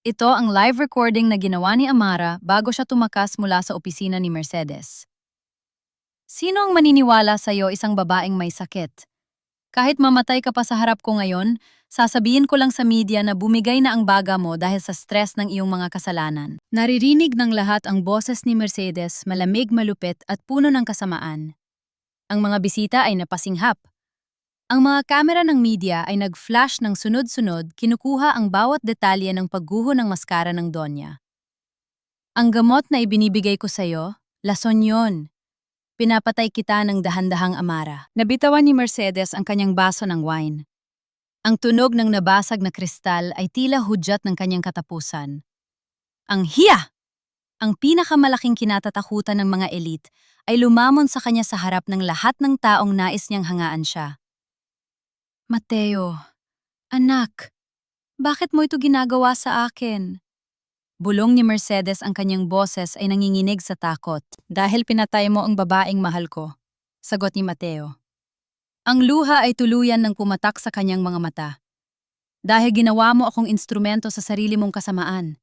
Ito ang live recording na ginawa ni Amara bago siya tumakas mula sa opisina ni Mercedes. "Sino ang maniniwala sa'yo, isang babaeng may sakit? Kahit mamatay ka pa sa harap ko ngayon, sasabihin ko lang sa media na bumigay na ang baga mo dahil sa stress ng iyong mga kasalanan." Naririnig ng lahat ang boses ni Mercedes, malamig, malupit at puno ng kasamaan. Ang mga bisita ay napasinghap. Ang mga kamera ng media ay nag-flash ng sunod-sunod, kinukuha ang bawat detalye ng pagguho ng maskara ng Donya. "Ang gamot na ibinibigay ko sa'yo, lason yon. Pinapatay kita ng dahan-dahang, Amara." Nabitawan ni Mercedes ang kanyang baso ng wine. Ang tunog ng nabasag na kristal ay tila hudyat ng kanyang katapusan. Ang hiya! Ang pinakamalaking kinatatakutan ng mga elite ay lumamon sa kanya sa harap ng lahat ng taong nais niyang hangaan siya. "Mateo, anak, bakit mo ito ginagawa sa akin?" Bulong ni Mercedes, ang kanyang boses ay nanginginig sa takot. "Dahil pinatay mo ang babaeng mahal ko," sagot ni Mateo. Ang luha ay tuluyan ng pumatak sa kanyang mga mata. "Dahil ginawa mo akong instrumento sa sarili mong kasamaan."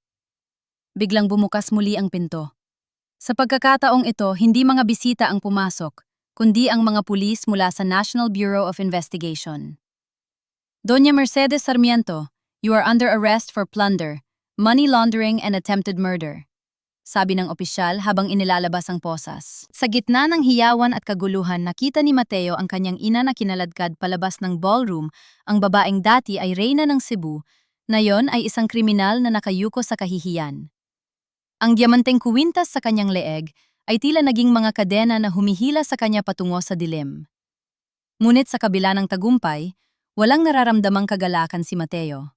Biglang bumukas muli ang pinto. Sa pagkakataong ito, hindi mga bisita ang pumasok, kundi ang mga pulis mula sa National Bureau of Investigation. "Doña Mercedes Sarmiento, you are under arrest for plunder, money laundering and attempted murder," sabi ng opisyal habang inilalabas ang posas. Sa gitna ng hiyawan at kaguluhan, nakita ni Mateo ang kanyang ina na kinaladkad palabas ng ballroom. Ang babaeng dati ay reyna ng Cebu, ngayon ay isang kriminal na nakayuko sa kahihiyan. Ang diamanteng kuwintas sa kanyang leeg ay tila naging mga kadena na humihila sa kanya patungo sa dilim. Ngunit sa kabila ng tagumpay, walang nararamdamang kagalakan si Mateo.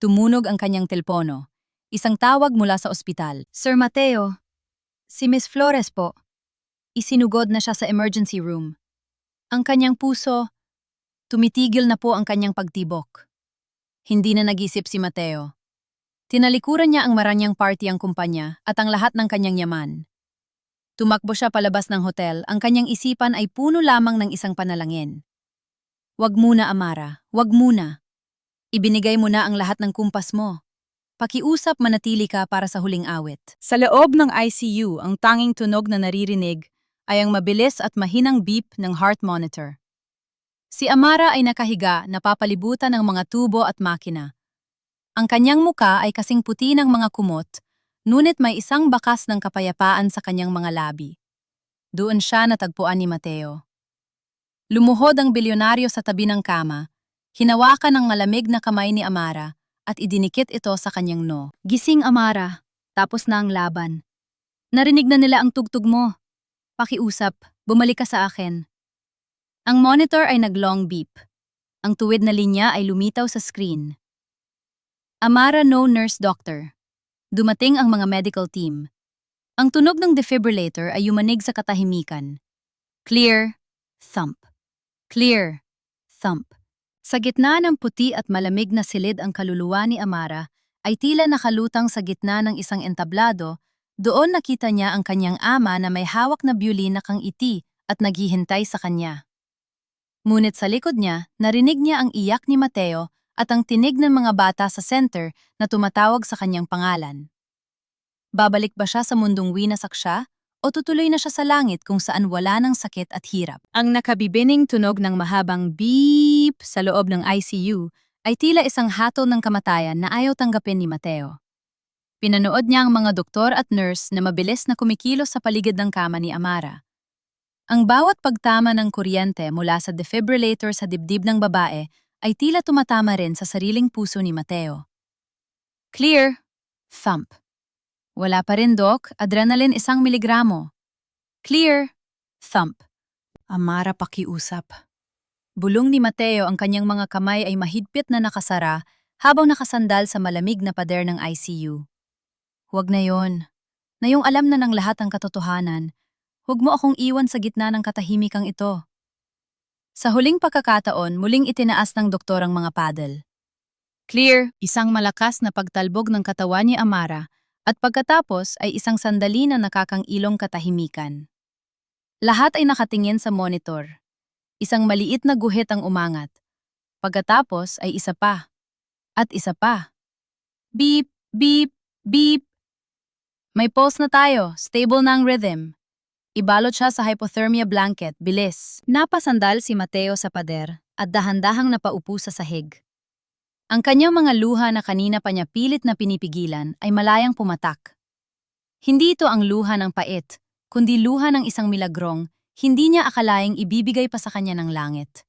Tumunog ang kanyang telpono. Isang tawag mula sa ospital. "Sir Mateo, si Miss Flores po." Isinugod na siya sa emergency room. Ang kanyang puso, tumitigil na po ang kanyang pagtibok. Hindi na nag-isip si Mateo. Tinalikuran niya ang maranyang party ang kumpanya at ang lahat ng kanyang yaman. Tumakbo siya palabas ng hotel, ang kanyang isipan ay puno lamang ng isang panalangin. "Wag muna, Amara, wag muna. Ibinigay mo na ang lahat ng kumpas mo. Pakiusap, manatili ka para sa huling awit." Sa loob ng ICU, ang tanging tunog na naririnig ay ang mabilis at mahinang beep ng heart monitor. Si Amara ay nakahiga, napapalibutan ng mga tubo at makina. Ang kanyang muka ay kasing puti ng mga kumot, ngunit may isang bakas ng kapayapaan sa kanyang mga labi. Doon siya natagpuan ni Mateo. Lumuhod ang bilyonaryo sa tabi ng kama, hinawakan ng malamig na kamay ni Amara at idinikit ito sa kanyang no. Gising Amara, tapos na ang laban. Narinig na nila ang tugtog mo. Pakiusap, bumalik ka sa akin. Ang monitor ay nag-long beep. Ang tuwid na linya ay lumitaw sa screen. Amara, no nurse doctor. Dumating ang mga medical team. Ang tunog ng defibrillator ay yumanig sa katahimikan. Clear, thump. Clear, thump. Sa gitna ng puti at malamig na silid ang kaluluwa ni Amara, ay tila nakalutang sa gitna ng isang entablado, doon nakita niya ang kanyang ama na may hawak na biolin na kang iti at naghihintay sa kanya. Ngunit sa likod niya, narinig niya ang iyak ni Mateo at ang tinig ng mga bata sa center na tumatawag sa kanyang pangalan. Babalik ba siya sa mundong winasak siya o tutuloy na siya sa langit kung saan wala ng sakit at hirap? Ang nakabibining tunog ng mahabang beep sa loob ng ICU ay tila isang hatol ng kamatayan na ayaw tanggapin ni Mateo. Pinanood niya ang mga doktor at nurse na mabilis na kumikilos sa paligid ng kama ni Amara. Ang bawat pagtama ng kuryente mula sa defibrillator sa dibdib ng babae ay tila tumatama rin sa sariling puso ni Mateo. Clear, thump. Wala pa rin, Doc. Adrenaline 1 miligramo. Clear, thump. Amara, pakiusap. Bulong ni Mateo, ang kanyang mga kamay ay mahigpit na nakasara habang nakasandal sa malamig na pader ng ICU. Huwag na yon. Ngayong alam na ng lahat ang katotohanan, huwag mo akong iwan sa gitna ng katahimikang ito. Sa huling pagkakataon, muling itinaas ng doktor ang mga paddle. Clear, isang malakas na pagtalbog ng katawan ni Amara, at pagkatapos ay isang sandali na nakakangilong katahimikan. Lahat ay nakatingin sa monitor. Isang maliit na guhit ang umangat. Pagkatapos ay isa pa. At isa pa. Beep, beep, beep. May pulse na tayo, stable na ang rhythm. Ibalot siya sa hypothermia blanket, bilis. Napasandal si Mateo sa pader at dahan-dahang napaupo sa sahig. Ang kanyang mga luha na kanina pa niya pilit na pinipigilan ay malayang pumatak. Hindi ito ang luha ng pait, kundi luha ng isang milagrong, hindi niya akalaing ibibigay pa sa kanya ng langit.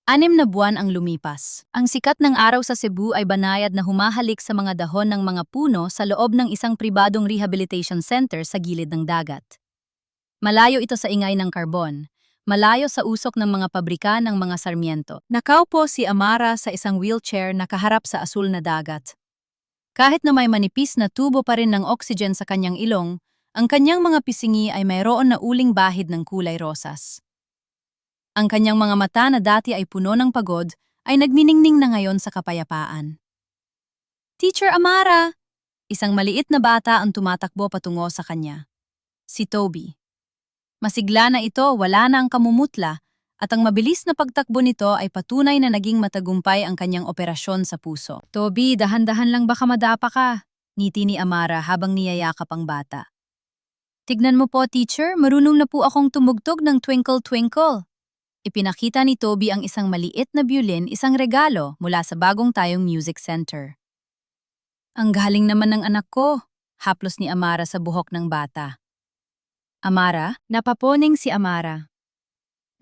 6 na buwan ang lumipas. Ang sikat ng araw sa Cebu ay banayad na humahalik sa mga dahon ng mga puno sa loob ng isang pribadong rehabilitation center sa gilid ng dagat. Malayo ito sa ingay ng karbon. Malayo sa usok ng mga pabrika ng mga sarmiento. Nakaupo si Amara sa isang wheelchair na kaharap sa asul na dagat. Kahit na may manipis na tubo pa rin ng oxygen sa kanyang ilong, ang kanyang mga pisingi ay mayroon na uling bahid ng kulay rosas. Ang kanyang mga mata na dati ay puno ng pagod ay nagniningning na ngayon sa kapayapaan. Teacher Amara! Isang maliit na bata ang tumatakbo patungo sa kanya. Si Toby. Masigla na ito, wala na ang kamumutla, at ang mabilis na pagtakbo nito ay patunay na naging matagumpay ang kanyang operasyon sa puso. Toby, dahan-dahan lang baka madapa ka, ngiti ni Amara habang niyayakap ang bata. Tignan mo po, teacher, marunong na po akong tumugtog ng Twinkle Twinkle. Ipinakita ni Toby ang isang maliit na violin, isang regalo mula sa bagong tayong music center. Ang galing naman ng anak ko, haplos ni Amara sa buhok ng bata. Amara, napaponing si Amara.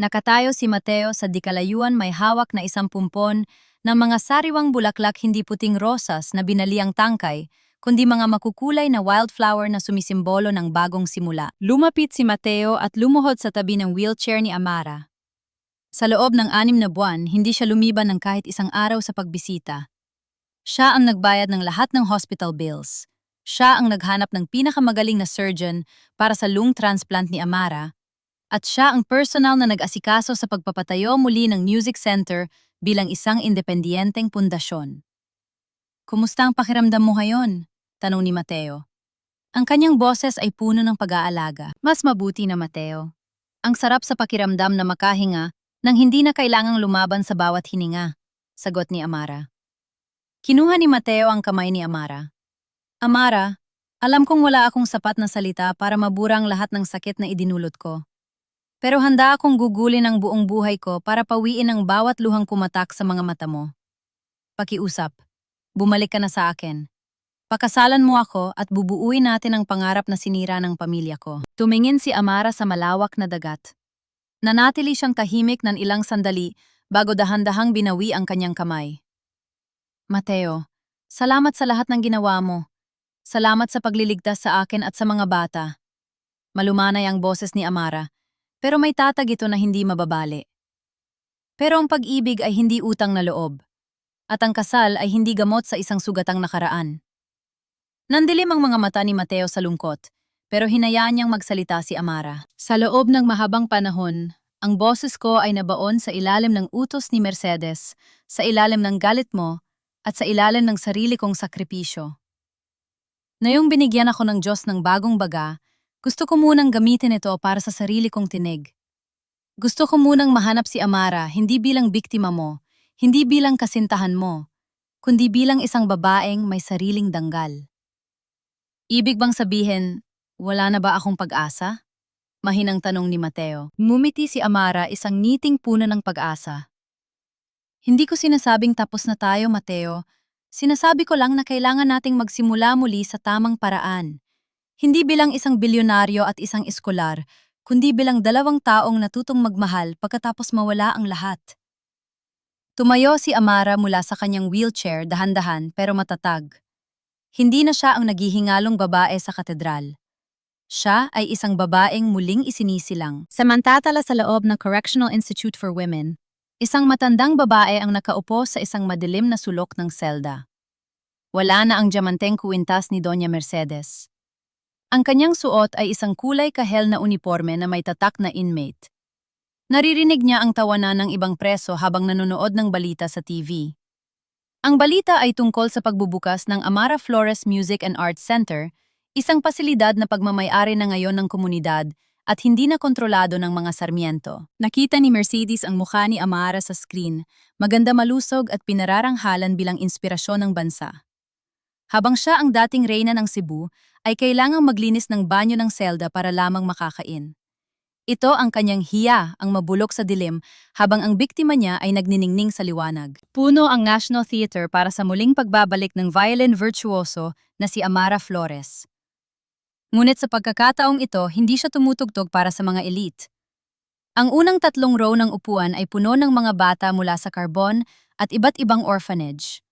Nakatayo si Mateo sa dikalayuan, may hawak na isang pumpon ng mga sariwang bulaklak, hindi puting rosas na binaliang tangkay, kundi mga makukulay na wildflower na sumisimbolo ng bagong simula. Lumapit si Mateo at lumuhod sa tabi ng wheelchair ni Amara. Sa loob ng 6 na buwan, hindi siya lumiban ng kahit isang araw sa pagbisita. Siya ang nagbayad ng lahat ng hospital bills. Siya ang naghanap ng pinakamagaling na surgeon para sa lung transplant ni Amara, at siya ang personal na nag-asikaso sa pagpapatayo muli ng music center bilang isang independiyenteng pundasyon. Kumusta ang pakiramdam mo ngayon? Tanong ni Mateo. Ang kanyang boses ay puno ng pag-aalaga. Mas mabuti na, Mateo. Ang sarap sa pakiramdam na makahinga nang hindi na kailangang lumaban sa bawat hininga, sagot ni Amara. Kinuha ni Mateo ang kamay ni Amara. Amara, alam kong wala akong sapat na salita para mabura ang lahat ng sakit na idinulot ko. Pero handa akong gugulin ang buong buhay ko para pawiin ang bawat luhang kumatak sa mga mata mo. Pakiusap. Bumalik ka na sa akin. Pakasalan mo ako at bubuuin natin ang pangarap na sinira ng pamilya ko. Tumingin si Amara sa malawak na dagat. Nanatili siyang tahimik ng ilang sandali bago dahan-dahang binawi ang kanyang kamay. Mateo, salamat sa lahat ng ginawa mo. Salamat sa pagliligtas sa akin at sa mga bata. Malumanay ang boses ni Amara, pero may tatag ito na hindi mababali. Pero ang pag-ibig ay hindi utang na loob, at ang kasal ay hindi gamot sa isang sugatang nakaraan. Nandilim ang mga mata ni Mateo sa lungkot, pero hinayaan niyang magsalita si Amara. Sa loob ng mahabang panahon, ang boses ko ay nabaon sa ilalim ng utos ni Mercedes, sa ilalim ng galit mo, at sa ilalim ng sarili kong sakripisyo. Ngayong binigyan ako ng Diyos ng bagong baga, gusto ko munang gamitin ito para sa sarili kong tinig. Gusto ko munang mahanap si Amara hindi bilang biktima mo, hindi bilang kasintahan mo, kundi bilang isang babaeng may sariling danggal. Ibig bang sabihin, wala na ba akong pag-asa? Mahinang tanong ni Mateo. Ngumiti si Amara, isang ngiting puno ng pag-asa. Hindi ko sinasabing tapos na tayo, Mateo. Sinasabi ko lang na kailangan nating magsimula muli sa tamang paraan. Hindi bilang isang bilyonaryo at isang eskolar, kundi bilang dalawang taong natutong magmahal pagkatapos mawala ang lahat. Tumayo si Amara mula sa kanyang wheelchair dahan-dahan pero matatag. Hindi na siya ang naghihingalong babae sa katedral. Siya ay isang babaeng muling isinisilang. Samantala sa loob ng Correctional Institute for Women, isang matandang babae ang nakaupo sa isang madilim na sulok ng selda. Wala na ang diamanteng kuwintas ni Doña Mercedes. Ang kanyang suot ay isang kulay kahel na uniforme na may tatak na inmate. Naririnig niya ang tawanan ng ibang preso habang nanonood ng balita sa TV. Ang balita ay tungkol sa pagbubukas ng Amara Flores Music and Arts Center, isang pasilidad na pagmamay-ari na ngayon ng komunidad at hindi na kontrolado ng mga Sarmiento. Nakita ni Mercedes ang mukha ni Amara sa screen, maganda malusog at pinararanghalan bilang inspirasyon ng bansa. Habang siya ang dating reyna ng Cebu, ay kailangang maglinis ng banyo ng selda para lamang makakain. Ito ang kanyang hiya, ang mabulok sa dilim, habang ang biktima niya ay nagniningning sa liwanag. Puno ang National Theater para sa muling pagbabalik ng violin virtuoso na si Amara Flores. Ngunit sa pagkakataong ito, hindi siya tumutugtog para sa mga elite. Ang unang 3 row ng upuan ay puno ng mga bata mula sa Carbon at iba't ibang orphanage.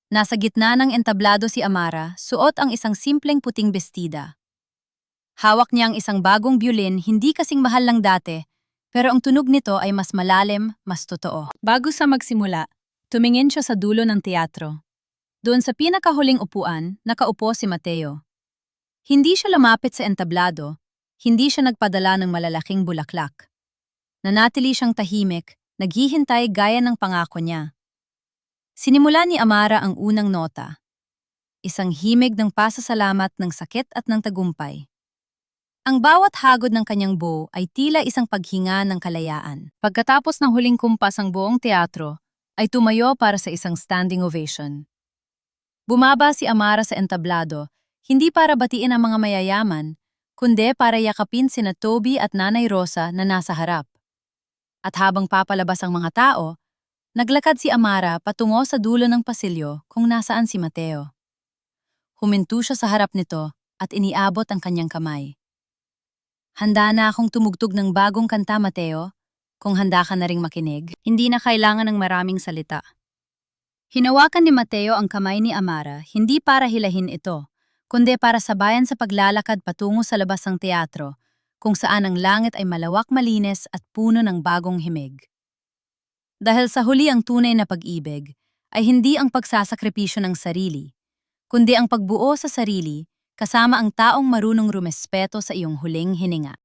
Nasa gitna ng entablado si Amara, suot ang isang simpleng puting bestida. Hawak niya ang isang bagong violin, hindi kasing mahal lang dati, pero ang tunog nito ay mas malalim, mas totoo. Bago sa magsimula, tumingin siya sa dulo ng teatro. Doon sa pinakahuling upuan, nakaupo si Mateo. Hindi siya lumapit sa entablado, hindi siya nagpadala ng malalaking bulaklak. Nanatili siyang tahimik, naghihintay gaya ng pangako niya. Sinimula ni Amara ang unang nota. Isang himig ng pasasalamat ng sakit at ng tagumpay. Ang bawat hagod ng kanyang bow ay tila isang paghinga ng kalayaan. Pagkatapos ng huling kumpas ang buong teatro, ay tumayo para sa isang standing ovation. Bumaba si Amara sa entablado, hindi para batiin ang mga mayayaman, kundi para yakapin sina Toby at Nanay Rosa na nasa harap. At habang papalabas ang mga tao, naglakad si Amara patungo sa dulo ng pasilyo kung nasaan si Mateo. Huminto siya sa harap nito at iniabot ang kanyang kamay. Handa na akong tumugtog ng bagong kanta, Mateo, kung handa ka na ring makinig. Hindi na kailangan ng maraming salita. Hinawakan ni Mateo ang kamay ni Amara hindi para hilahin ito, kundi para sabayan sa paglalakad patungo sa labas ng teatro, kung saan ang langit ay malawak malinis at puno ng bagong himig. Dahil sa huli ang tunay na pag-ibig ay hindi ang pagsasakripisyo ng sarili, kundi ang pagbuo sa sarili kasama ang taong marunong rumespeto sa iyong huling hininga.